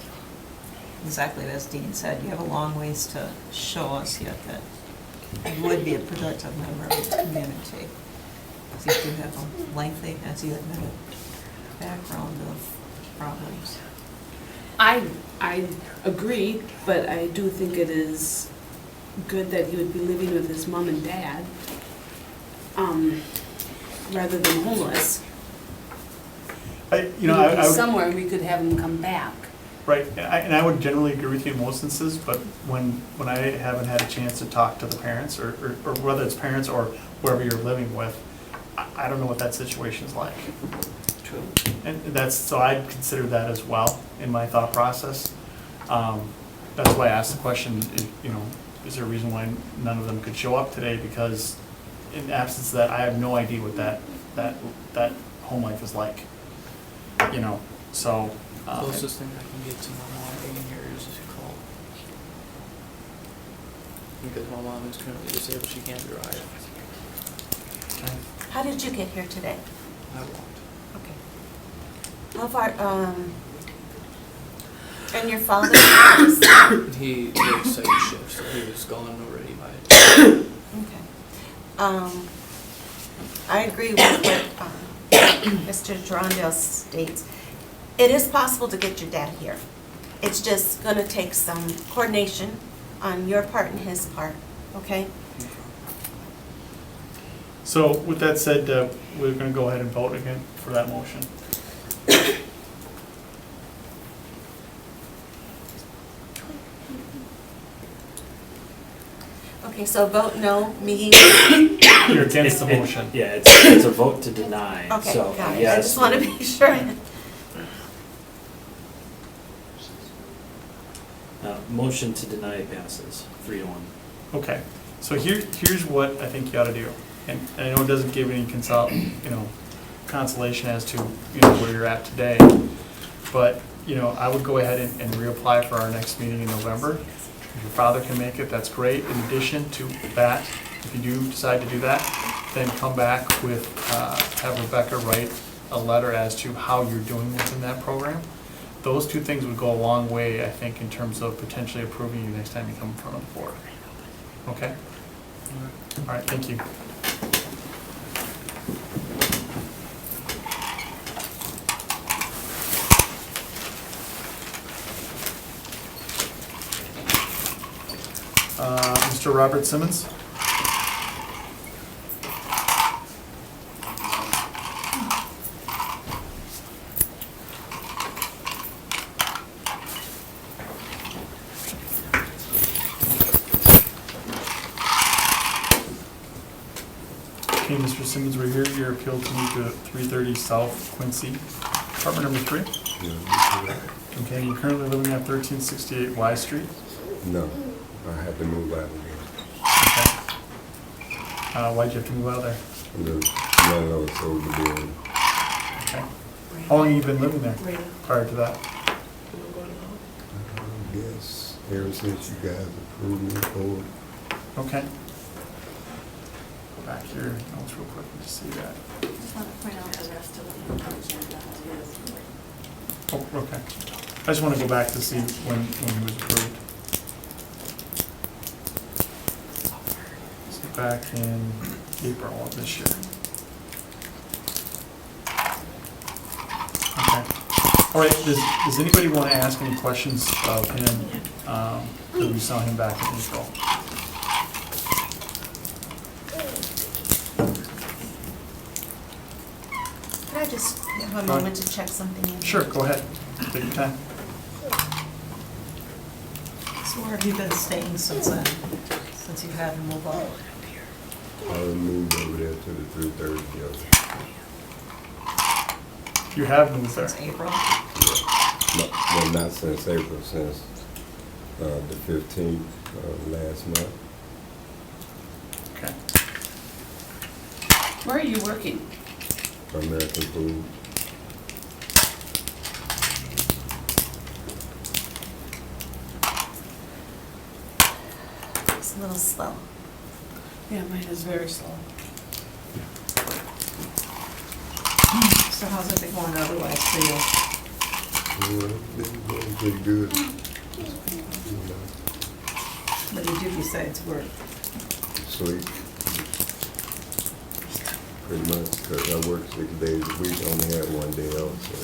exactly as Dean said, you have a long ways to show us yet that you would be a productive member of the community. Because you do have a lengthy, as you admitted, background of problems. I agree, but I do think it is good that he would be living with his mom and dad, rather than homeless. I He could be somewhere we could have him come back. Right, and I would generally agree with you in most instances, but when I haven't had a chance to talk to the parents, or whether it's parents or whoever you're living with, I don't know what that situation's like. True. And so I'd consider that as well in my thought process. That's why I asked the question, is there a reason why none of them could show up today? Because in absence of that, I have no idea what that home life is like. So. Closest thing I can get to my mom being here is a call. Because my mom is currently disabled, she can't drive. Okay. How did you get here today? I walked. Okay. How far, and your father? He works second shift, so he was gone already by. Okay. I agree with what Mr. Gerondale states. It is possible to get your dad here. It's just going to take some coordination on your part and his part, okay? So with that said, we're going to go ahead and vote again for that motion. Okay, so vote no, me. You're against the motion. Yeah, it's a vote to deny, Okay, so got it. I yes. just want to be sure. Motion to deny passes 3-1. Okay, so here's what I think you ought to do. And I know it doesn't give any consolation as to, where you're at today. But, I would go ahead and reapply for our next meeting in November. If your father can make it, that's great. In addition to that, if you do decide to do that, then come back with, have Rebecca write a letter as to how you're doing within that program. Those two things would go a long way, I think, in terms of potentially approving you next time you come in front of the board. Okay? All right, thank you. Mr. Robert Simmons? Okay, Mr. Simmons, we're here. Your appeal to move to 330 South Quincy, apartment number 3. Okay, you're currently living at 1368 Y Street. No, I had to move out of there. Okay. Why'd you have to move out of there? The landlord sold the building. Okay. How long have you been living there prior to that? Yes, ever since you guys approved me for it. Okay. Go back here, notes real quick, and just see that. Just want to point out the rest of the agenda. Oh, okay. I just want to go back to see when he was approved. So back in April of this year. Okay. All right, does anybody want to ask any questions of him, because we saw him back in April? Could I just have a moment to check something in? Sure, go ahead, take your time. So where have you been staying since then, since you've had to move out? I moved over there to the 330 building. You have moved there? Since April? Well, not since April, since the 15th last month. Okay. Where are you working? American food. It's a little slow. Yeah, mine is very slow. So how's it been going otherwise for you? Yeah, it's been pretty good. You know, What do you do besides work? sleep. Pretty much, because I work 6 days a week, I only had 1 day off, so.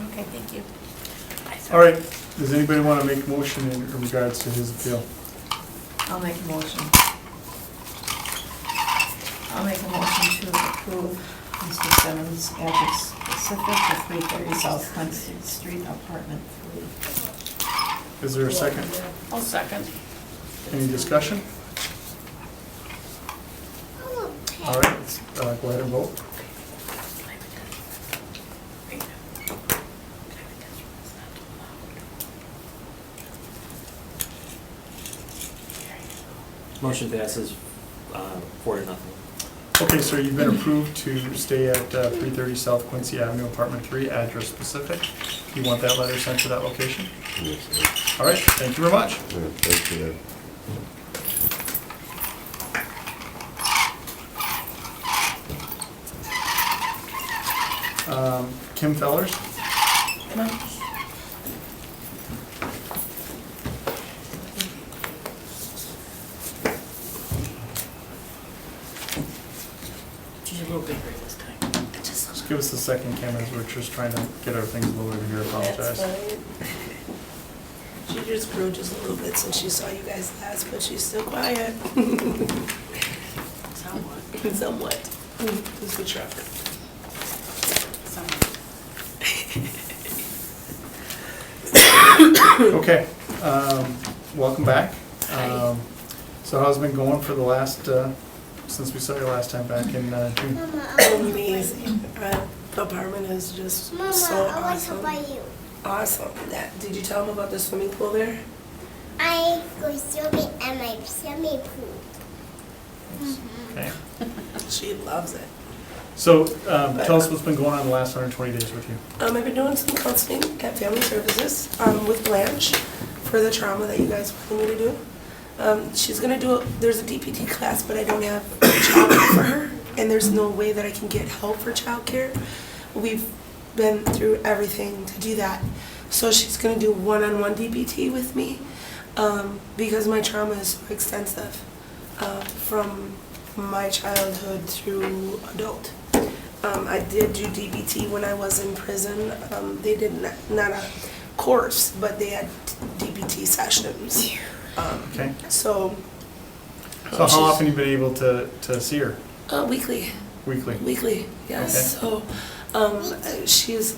Okay, thank you. All right, does anybody want to make a motion in regards to his appeal? I'll make a motion. I'll make a motion to approve Mr. Simmons' address specific to 330 South Clemson Street, apartment 3. Is there a second? I'll second. Any discussion? All right, let's go ahead and vote. Motion passes 4-0. Okay, so you've been approved to stay at 330 South Quincy Avenue, apartment 3, address specific. You want that letter sent to that location? Yes, sir. All right, thank you very much. Yeah, thank you. Kim Fellers? Come on. She's a little bigger this time. Just give us a second, Kim, as we're just trying to get our things loaded here. Apologize. She just grew just a little bit since she saw you guys last, but she's still quiet. Somewhat. Somewhat. Who's the truck? Somewhat. Okay, welcome back. So how's it been going for the last, since we saw you last time back in June? Amazing. The apartment is just so awesome. Awesome. Did you tell them about the swimming pool there? I go swimming at my swimming pool. Okay. She loves it. So tell us what's been going on the last 120 days with you. I've been doing some counseling at Family Services with Blanche for the trauma that you guys wanted me to do. She's going to do, there's a DPT class, but I don't have childcare for her, and there's no way that I can get help for childcare. We've been through everything to do that. So she's going to do one-on-one DPT with me because my trauma is so extensive from my childhood through adult. I did do DBT when I was in prison. They did not a course, but they had DBT sessions. Okay. So how often have you been able to see her? Weekly. Weekly? Weekly, yes. Okay. So she's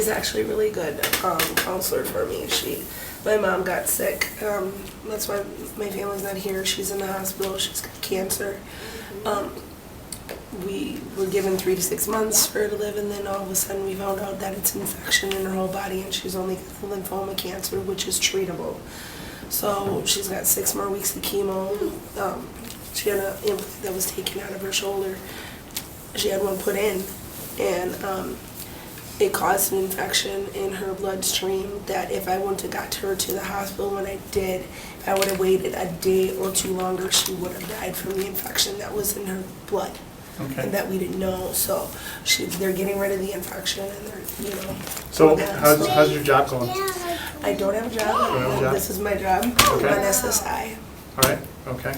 actually a really good counselor for me. My mom got sick. That's why my family's not here. She's in the hospital. She's got cancer. We were given 3 to 6 months for her to live, and then all of a sudden we found out that it's an infection in her whole body, and she's only got lymphoma cancer, which is treatable. So she's got 6 more weeks of chemo. She had an implant that was taken out of her shoulder. She had one put in, and it caused an infection in her bloodstream that if I wouldn't have got her to the hospital when I did, if I would have waited a day or 2 longer, she would have died from the infection that was in her blood. Okay. And that we didn't know. So they're getting rid of the infection, and they're, So how's your job going? I don't have a job. Don't have a job? This is my job. Okay. I'm on SSI. All right, okay.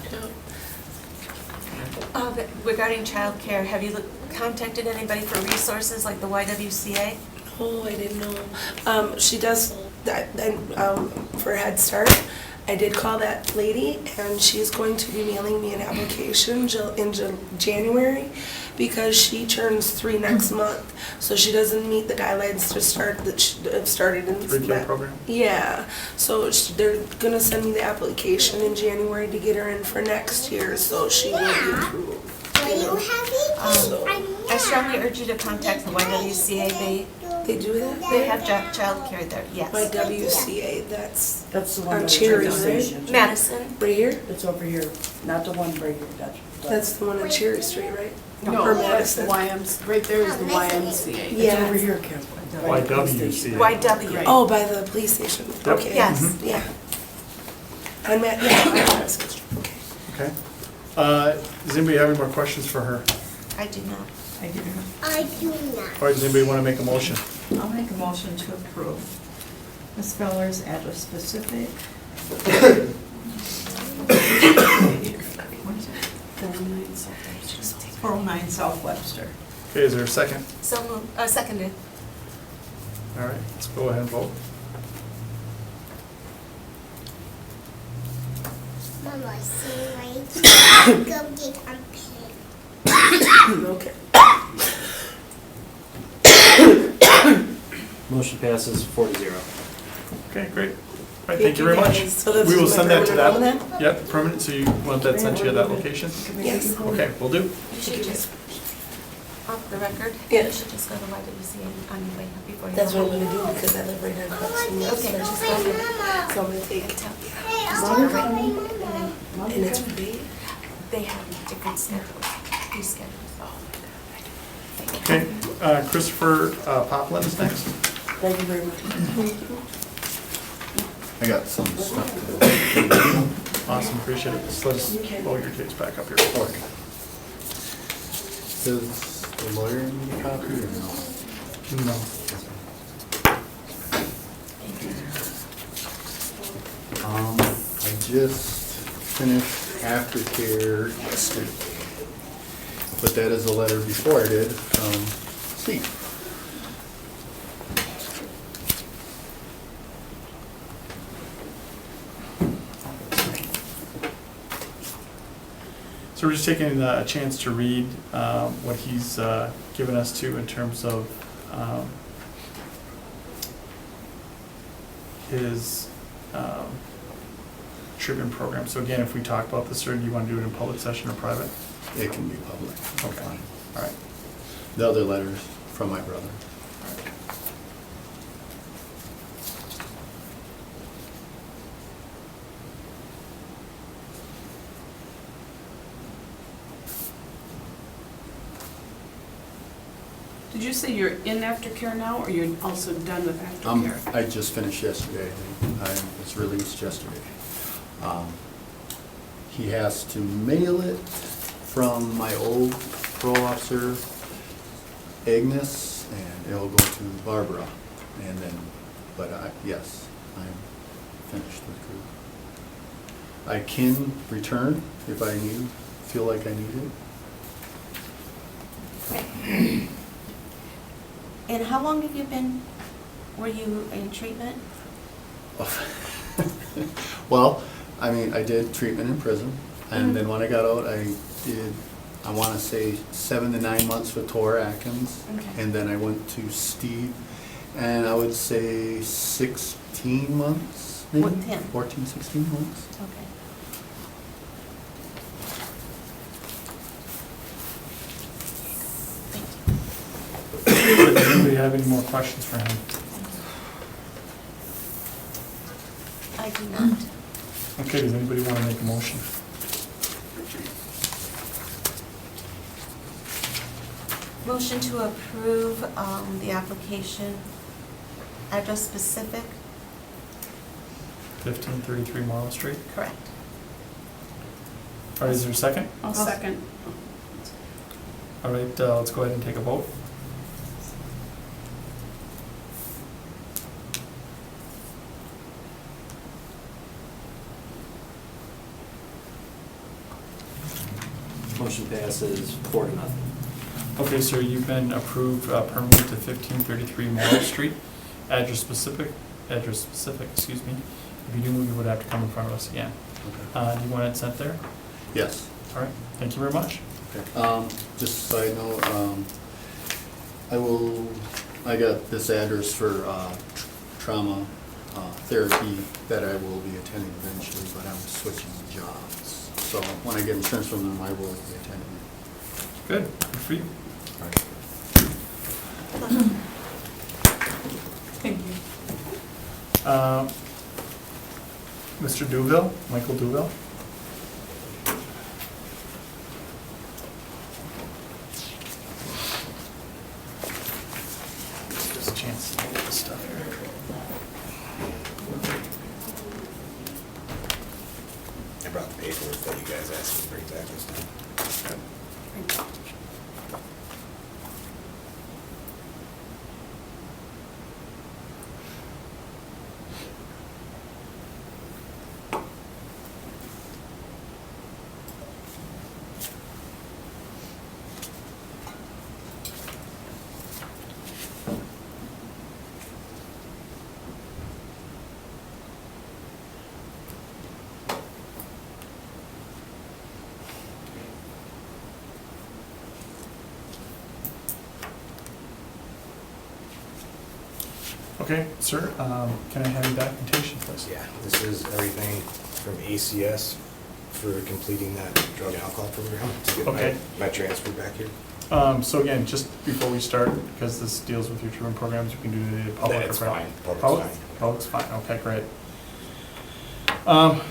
Regarding childcare, have you contacted anybody for resources like the YWCA? Oh, I didn't know. She does that, for Head Start. I did call that lady, and she's going to be mailing me an application in January, because she turns 3 next month, so she doesn't meet the guidelines to start that started in 3K program? Yeah, so they're gonna send me the application in January to get her in for next year, so she will be approved. I strongly urge you to contact the YWCA. They do that? They have childcare there, yes. YWCA, that's That's the one on by the Cherry train Street. station. Madison. Right here? It's over here, not the one right here, That's the one on Cherry Street, right? No, Or that's the Madison. right there is the YMCA. It's Yeah. over here, Kim. by the police station. YWCA. YW. Oh, by the police station. Yep. Okay. Yes. Yeah. On Madison Street. Okay. Okay. Does anybody have any more questions for her? I do not. I do not. I do not. All right, does anybody want to make a motion? I'll make a motion to approve. Ms. Feller's address specific. What is it? 409 South Webster. Okay, is there a second? So moved, seconded. All right, let's go ahead and vote. Mama, see right? Go get a pen. Okay. Motion passes 4-0. Okay, great. All right, thank you very much. So that's We will my send that to permanent that. home Yep, permanent, so you want that sent to you at that location? Yes. Okay, will do. You should just, off the record, Yeah. you should just go to YWCA on your way up before you. That's go what I'm home. gonna do, because I live right across from the Okay, store. just go ahead. So I'm gonna take it. Hey, Just I'll go come right. in. And it's free? They have different schedules, these schedules. Okay, Christopher Poplin is next. Thank you very much. I got some stuff to do. Awesome, appreciate it. Just let us blow your case back up here. Okay. Does the lawyer need a copy or no? No. I just finished aftercare yesterday. But that is a letter before I did from Steve. So we're just taking a chance to read what he's given us to in terms of his treatment program. So again, if we talk about this, or do you want to do it in public session or private? It can be public. Okay, all right. The other letters from my brother. Did you say you're in aftercare now, or you're also done with aftercare? I just finished yesterday. I was released yesterday. He has to mail it from my old parole officer, Agnes, and it'll go to Barbara. And then, but yes, I'm finished with crew. I can return if I feel like I need it. And how long have you were you in treatment? Well, I mean, I did treatment in prison, and then when I got out, I did, I want to say 7 to 9 months with Tor Atkins, Okay. and then I went to Steve, and I would say 16 months, maybe? With him? 14, 16 months. Okay. Does anybody have any more questions for him? I do not. Okay, does anybody want to make a motion? Motion to approve the application, address specific, 1533 Marlow Street. correct. All right, is there a second? I'll second. All right, let's go ahead and take a vote. Motion passes 4-0. Okay, sir, you've been approved permanent to 1533 Morrow Street. Address specific, excuse me. If you do move, you would have to come in front of us again. Okay. Do you want it sent there? Yes. All right, thank you very much. Just so I know, I got this address for trauma therapy that I will be attending eventually, but I'm switching jobs. So when I get insurance from them, I will be attending. Good, good for you. Thank you. Mr. Duville, Michael Duville. Just a chance to get this stuff here. I brought the paperwork that you guys asked me to bring back this time. Okay, sir, can I have your documentation, please? Yeah, this is everything from ACS for completing that drug and alcohol program to get Okay. my transfer back here. So again, just before we start, because this deals with your treatment programs, we can do the public. That's or fine. Public's Public? fine. Public's fine, okay, great.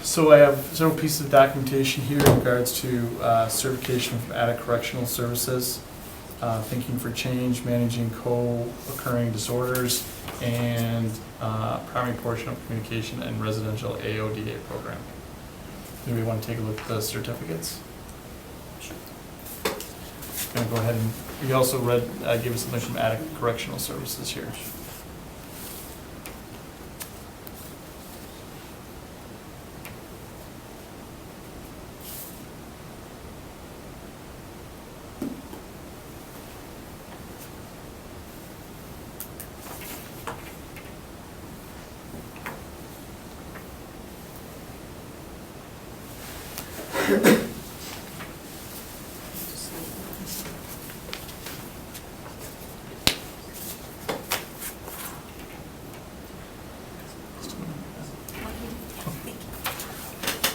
So I have several pieces of documentation here in regards to certification from Attic Correctional Services, Thinking for Change, Managing Co-occurring Disorders, and primary portion of communication and residential AODA program. Do we want to take a look at the certificates? Gonna go ahead and, we also gave us something from Attic Correctional Services here.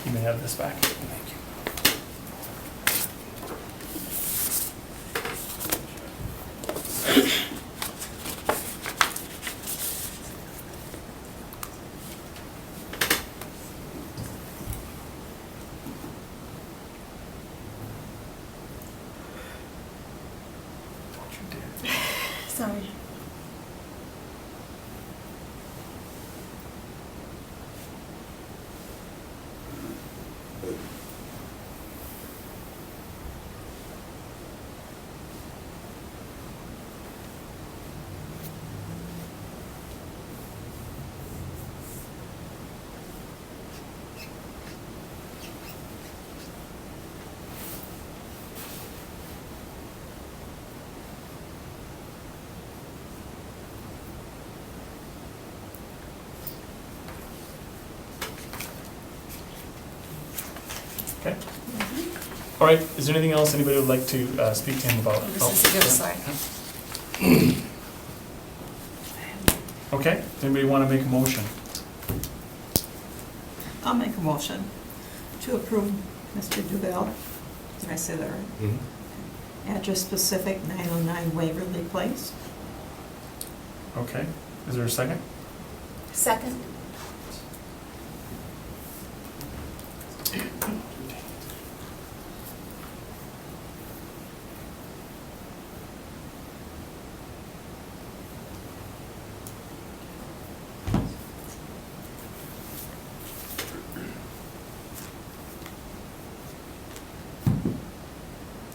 You may have this back. Thank you. Sorry. Okay. All right, is there anything else anybody would like to speak to him about? This is a good sign. Okay, anybody want to make a motion? I'll make a motion to approve Mr. Duvall. Did I say that right? Mm-hmm. Address specific, 909 Waverly Place. Okay, is there a second? Second.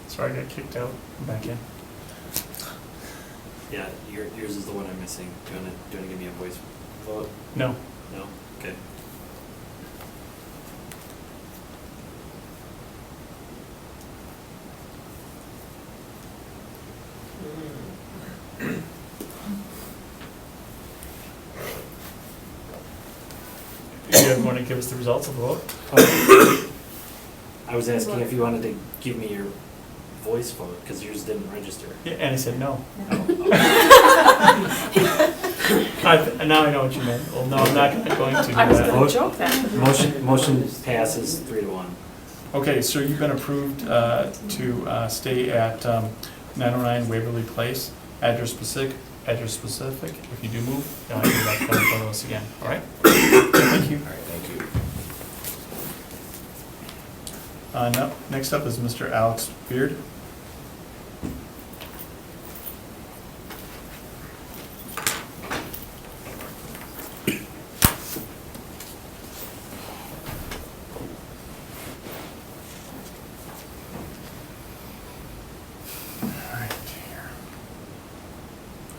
Sorry, I got kicked out. I'm back in. Yeah, yours is the one I'm missing. Do you wanna give me a voice vote? No. No? Okay. guys want to give us the results of the vote? I was asking if you wanted to give me your voice vote, because yours didn't register. Yeah, and I said no. Now I know what you meant. Well, no, I'm not going to do I was that. gonna joke that. Motion passes 3-1. Okay, so you've been approved to stay at 909 Waverly Place, address specific. If you do move, you'll have to do that in front of us again, all right? Thank you. All right, thank you. Next up is Mr. Alex Beard.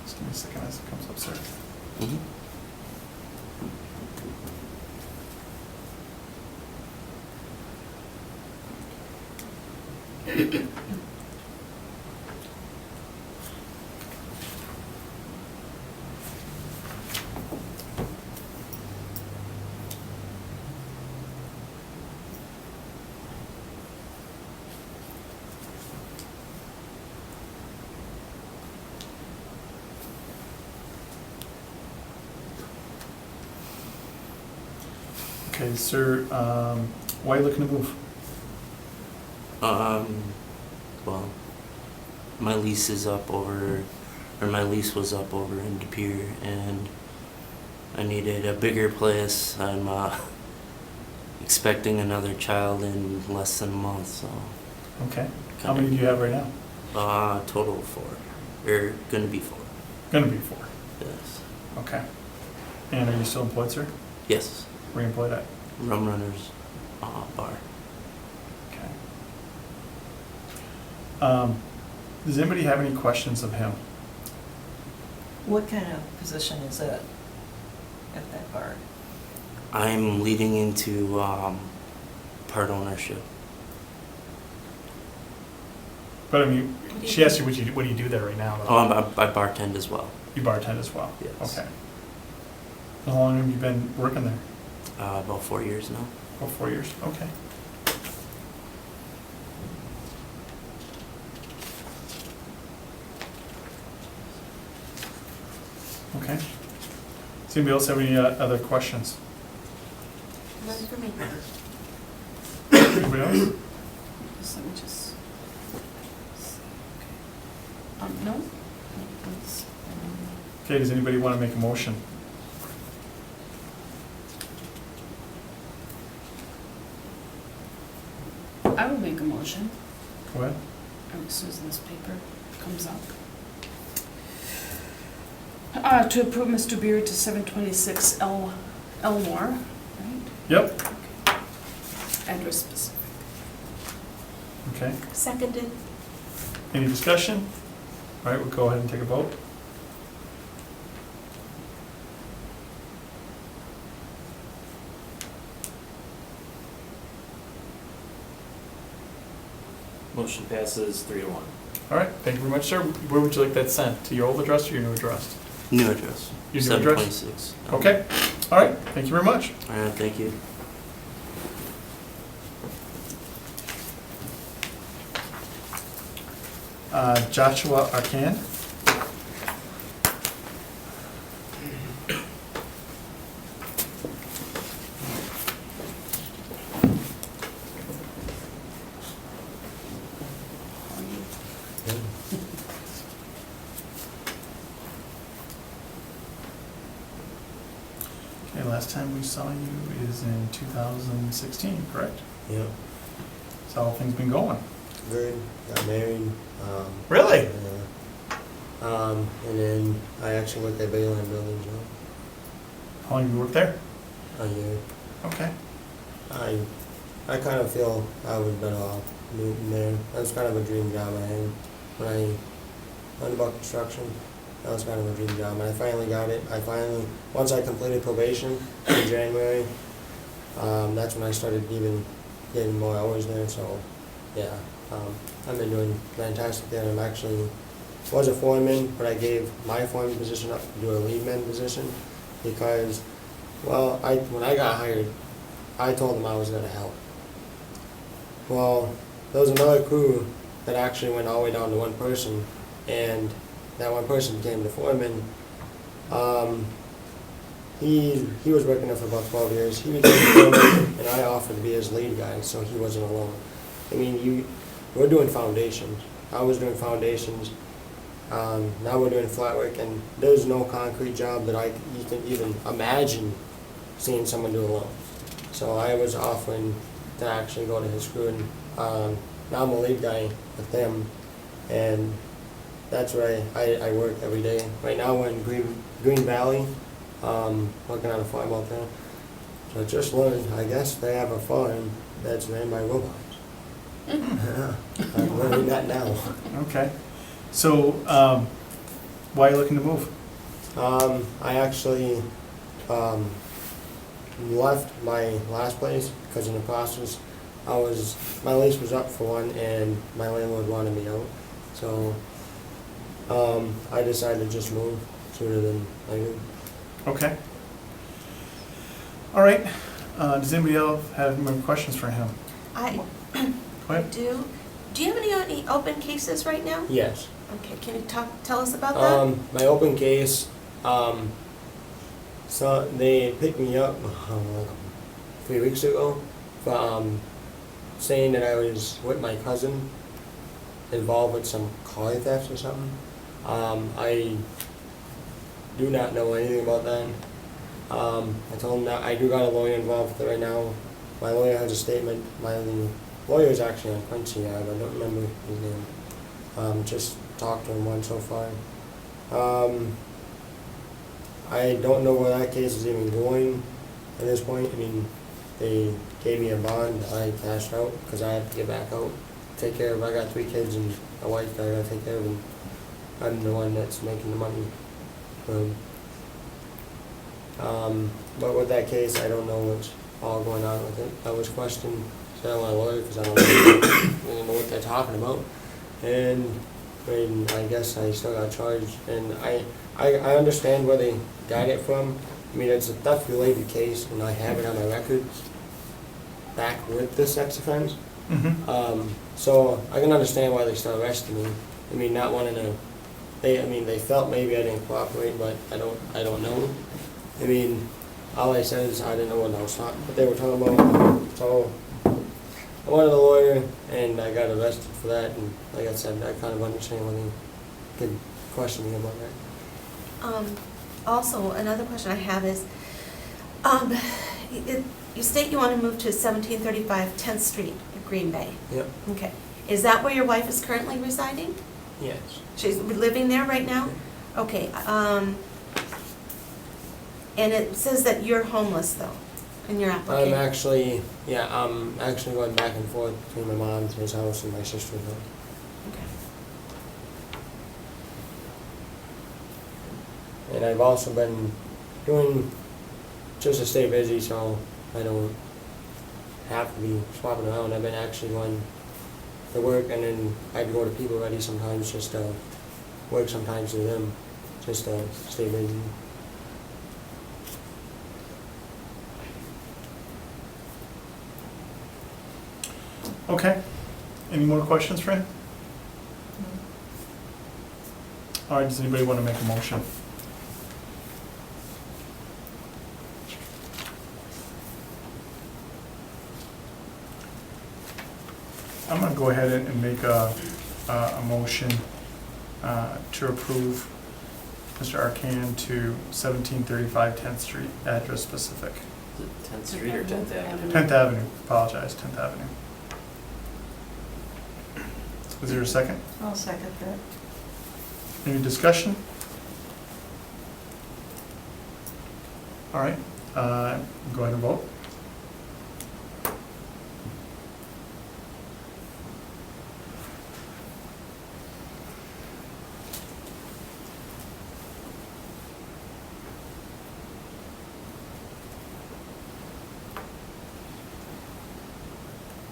Just give me a second as it comes up, sir. Okay, sir, why are you looking to move? Well, my lease is up over, or my lease was up over in De Pere, and I needed a bigger place. I'm expecting another child in less than a month, so. Okay, how many do you have right now? Total of 4, or gonna be 4. Gonna be 4. Yes. Okay. And are you still employed, sir? Yes. Where are you employed at? Rum Runners Bar. Okay. Does anybody have any questions of him? What kind of position is it at that bar? I'm leading into part ownership. But I mean, she asked you what do you do there right now? Oh, I bartend as well. You bartend as well? Yes. Okay. How long have you been working there? About 4 years now. About 4 years, okay. Okay. Does anybody else have any other questions? None for me. Anybody else? Just let me just. No? Let's, Okay, does anybody want to make a motion? I will make a motion, Go ahead. as soon as this paper comes up. To approve Mr. Beard to 726 Elmore, right? Yep. Address specific. Okay. Seconded. Any discussion? All right, we'll go ahead and take a vote. Motion passes 3-1. All right, thank you very much, sir. Where would you like that sent? To your old address or your new address? New address. Your new address? 726. Okay. All right, thank you very much. All right, thank you. Joshua Arcan. Okay, last time we saw you is in 2016, correct? Yep. So how have things been going? Good. Got married. Really? Yeah. And then I actually worked at Bayline Buildings now. How long have you worked there? A year. Okay. I kind of feel I was better off moving there. That was kind of a dream job I had when I learned about construction. That was kind of a dream job, and I finally got it. Once I completed probation in January, that's when I started even getting more hours there. So, yeah, I've been doing fantastic there. I'm actually was a foreman, but I gave my foreman position up to do a lead man position because Well, when I got hired, I told them I was gonna help. Well, there was another crew that actually went all the way down to one person, and that one person became the foreman. He was working there for about 12 years. He became the foreman, and I offered to be his lead guy, so he wasn't alone. I mean, we're doing foundations. I was doing foundations. Now we're doing flat work, and there's no concrete job that you can even imagine seeing someone do alone. So I was offering to actually go to his crew, and now I'm a lead guy with them, and that's where I work every day. Right now we're in Green Valley, working on a farm out there. So I just learned, I guess they have a farm that's ran by robots. Yeah, I'm learning that now. Okay. So, why are you looking to move? I actually left my last place because in the process, my lease was up for one, and my landlord wanted me out. So I decided to just move sooner than later. Okay. All right. Does anybody else have any more questions for him? I Go ahead. do. Do you have any open cases right now? Yes. Okay, can you tell us about that? My open case, so they picked me up 3 weeks ago for saying that I was with my cousin involved with some car theft or something. I do not know anything about that. I told him that I do got a lawyer involved with it right now. My lawyer has a statement. My lawyer is actually on Quincy Ave. I don't remember his name. Just talked to him once so far. I don't know where that case is even going at this point. I mean, they gave me a bond. I cashed out because I had to get back out, take care of. I got 3 kids and a wife that I got to take care of, and I'm the one that's making the money. But with that case, I don't know what's all going on with it. I was questioned by my lawyer because I don't really know what they're talking about, and I mean, I guess I still got charged, and I understand where they got it from. I mean, it's a theft-related case, and I have it on my records back with the sex offense. Mm-hmm. So I can understand why they still arrested me. I mean, not wanting to. They felt maybe I didn't cooperate, but I don't know. I mean, all I said is I didn't know what they were talking about. So I wanted a lawyer, and I got arrested for that. And like I said, I kind of understand when they could question me about that. Also, another question I have is, you state you want to move to 1735 10th Street, Green Bay. Yep. Okay. Is that where your wife is currently residing? Yes. She's living there right now? Okay. And it says that you're homeless, though, in your application. I'm actually going back and forth between my mom's house and my sister's house. Okay. And I've also been doing, just to stay busy so I don't have to be swapping around, I've been actually going to work, and then I'd go to People Ready sometimes just to work sometimes with them, just to stay busy. Okay. Any more questions for him? All right, does anybody want to make a motion? I'm going to go ahead and make a motion to approve Mr. Arcan to 1735 10th Street, address specific. Is it 10th Street or 10th Avenue? 10th Avenue, apologize, 10th Avenue. Is there a second? I'll second that. Any discussion? All right, go ahead and vote.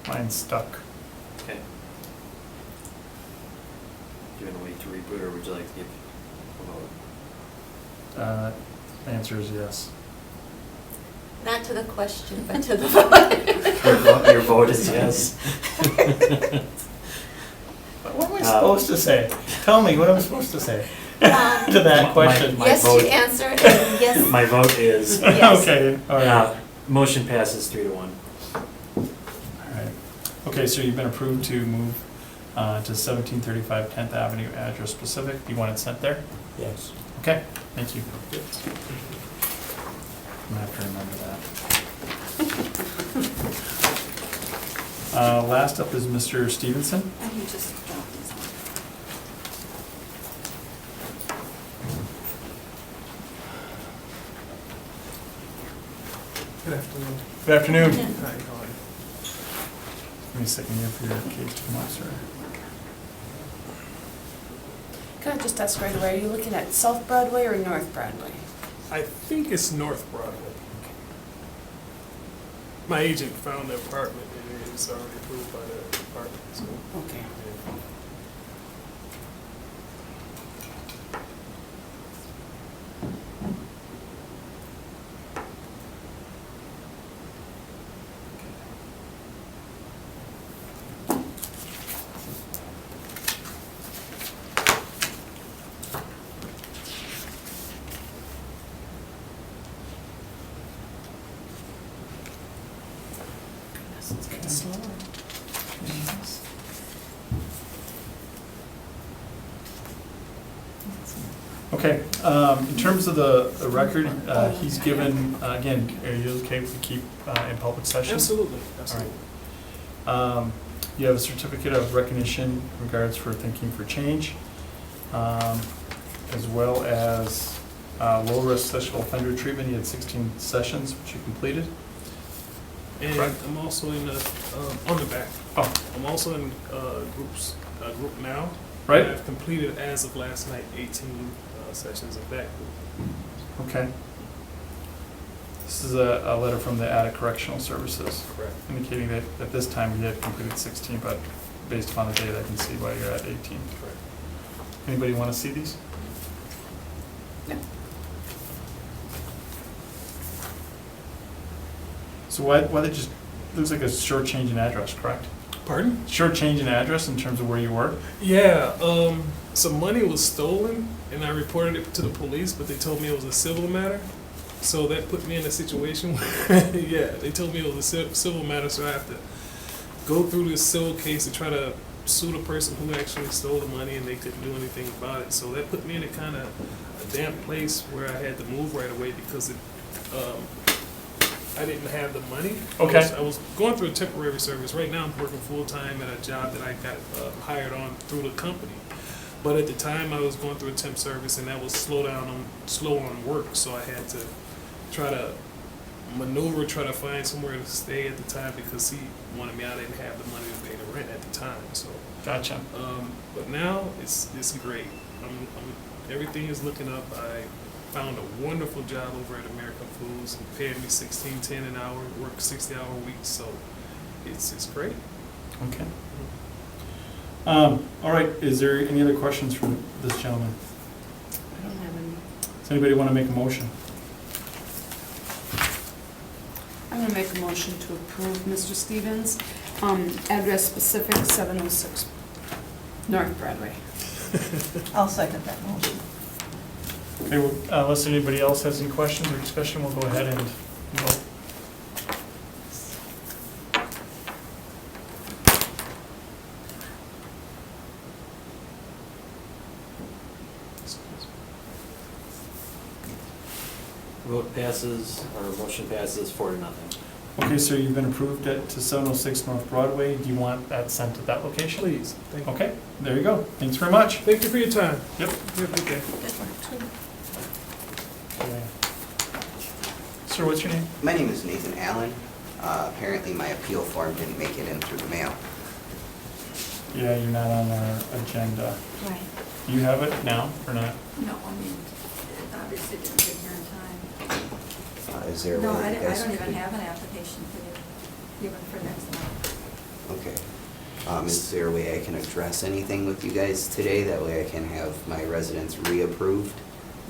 Mine's stuck. Okay. Do you want to wait to reboot, or would you like to give a vote? Answer is yes. not to the question, but to the vote. Your vote is yes. What am I supposed to say? Tell me, what am I supposed to say to Um, that question? My Yes, vote- to answer, and yes. My vote is, Yes. Okay, all right. motion passes 3-1. All right. Okay, so you've been approved to move to 1735 10th Avenue, address specific. You want it sent there? Yes. Okay, thank you. I'm gonna have to remember that. Last up is Mr. Stevenson. And you just drop these on. Good afternoon. Good afternoon. How you going? Give me a second here for your case to come up, sir. Can I just ask right away, are you looking at South Broadway or North Broadway? I think it's North Broadway. My agent found the apartment and it's already approved by the apartment, so. Okay. Yeah. It's getting slower. Okay, in terms of the record, he's given, again, are you okay if we keep in public session? Absolutely, All absolutely. right. You have a certificate of recognition in regards for Thinking for Change, as well as low-risk sexual offender treatment. You had 16 sessions, which you completed. And Correct. I'm also in the, on the back. Oh, I'm also in groups, group now. Right. And I've completed, as of last night, 18 sessions of that group. okay. This is a letter from the Attic Correctional Services Correct. indicating that at this time you had completed 16, but based upon the data, I can see why you're at 18. Correct. Anybody want to see these? No. So why they just, looks like a short change in address, correct? Pardon? Short change in address in terms of where you were? Yeah, some money was stolen and I reported it to the police, but they told me it was a civil matter. So that put me in a situation where, yeah, they told me it was a civil matter, so I have to go through this civil case to try to sue the person who actually stole the money and they couldn't do anything about it. So that put me in a kind of a damp place where I had to move right away because it, I didn't have the money. Okay. I was going through a temporary service. Right now I'm working full-time at a job that I got hired on through the company. But at the time I was going through a temp service and that was slow on work, so I had to try to maneuver, try to find somewhere to stay at the time because he wanted me. I didn't have the money to pay the rent at the time. So Gotcha. but now it's great. Everything is looking up. I found a wonderful job over at American Foods and paying me $16.10 an hour, work 60-hour weeks, so it's great. Okay. All right, is there any other questions from this gentleman? I don't have any. Does anybody want to make a motion? I'm gonna make a motion to approve Mr. Stevens, address specific 706 North Broadway. I'll second that motion. Okay, well, unless anybody else has any questions or discussion, we'll go ahead and vote. Vote passes, or motion passes 4-0. Okay, so you've been approved to 706 North Broadway. Do you want that sent to that location? Please, thank you. Okay, there you go. Thanks very much. Thank you for your time. Yep. You have a good day. Okay. Sir, what's your name? My name is Nathan Allen. Apparently my appeal form didn't make it in through the mail. Yeah, you're not on our agenda. Right. You have it now or not? No, I mean, it obviously didn't get here in time. Is there a way No, that I you guys don't even could- have an application for you, even for next month. Okay. Is there a way I can address anything with you guys today? That way I can have my residence reapproved?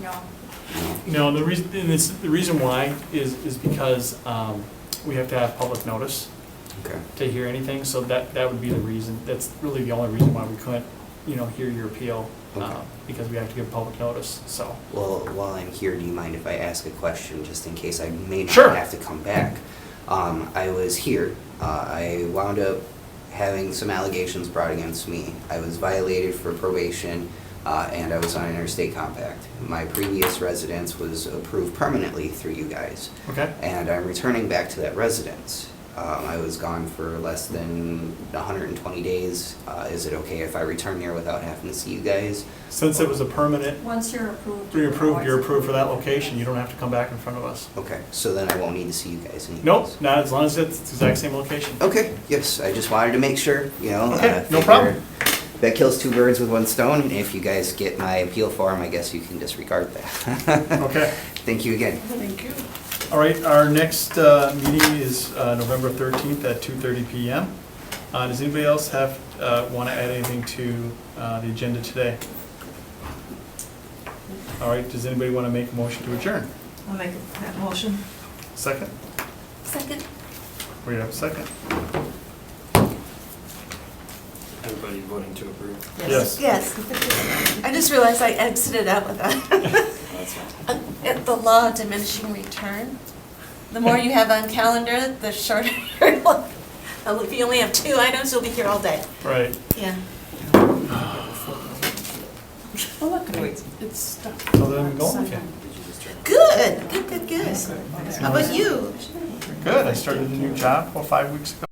No. No, the reason why is because we have to have public notice Okay. to hear anything, so that would be the reason. That's really the only reason why we couldn't, hear your appeal, Okay. because we have to give public notice, so. Well, while I'm here, do you mind if I ask a question, just in case I may not Sure. have to come back? I was here, I wound up having some allegations brought against me. I was violated for probation, and I was on an interstate compact. My previous residence was approved permanently through you guys. Okay. And I'm returning back to that residence. I was gone for less than 120 days. Is it okay if I return there without having to see you guys? Since it was a permanent, Once you're approved. you're approved for that location, you don't have to come back in front of us. Okay, so then I won't need to see you guys anyways. Nope, not as long as it's the exact same location. Okay, yes, I just wanted to make sure, Okay, no figure problem. That kills two birds with one stone, and if you guys get my appeal form, I guess you can disregard that. Okay. Thank you again. Thank you. All right, our next meeting is November 13th at 2:30 PM. Does anybody else want to add anything to the agenda today? All right, does anybody want to make a motion to adjourn? I'll make that motion. Second? Second. We have a second. Everybody voting to approve? Yes. Yes. I just realized I exited out with that. That's fine. The law of diminishing return. The more you have on calendar, the shorter your life. If you only have 2 items, you'll be here all day. Right. Yeah. Oh, look, it's stuck. So then I'm going with you. Good. Good. How about you? Good, I started a new job 5 weeks ago.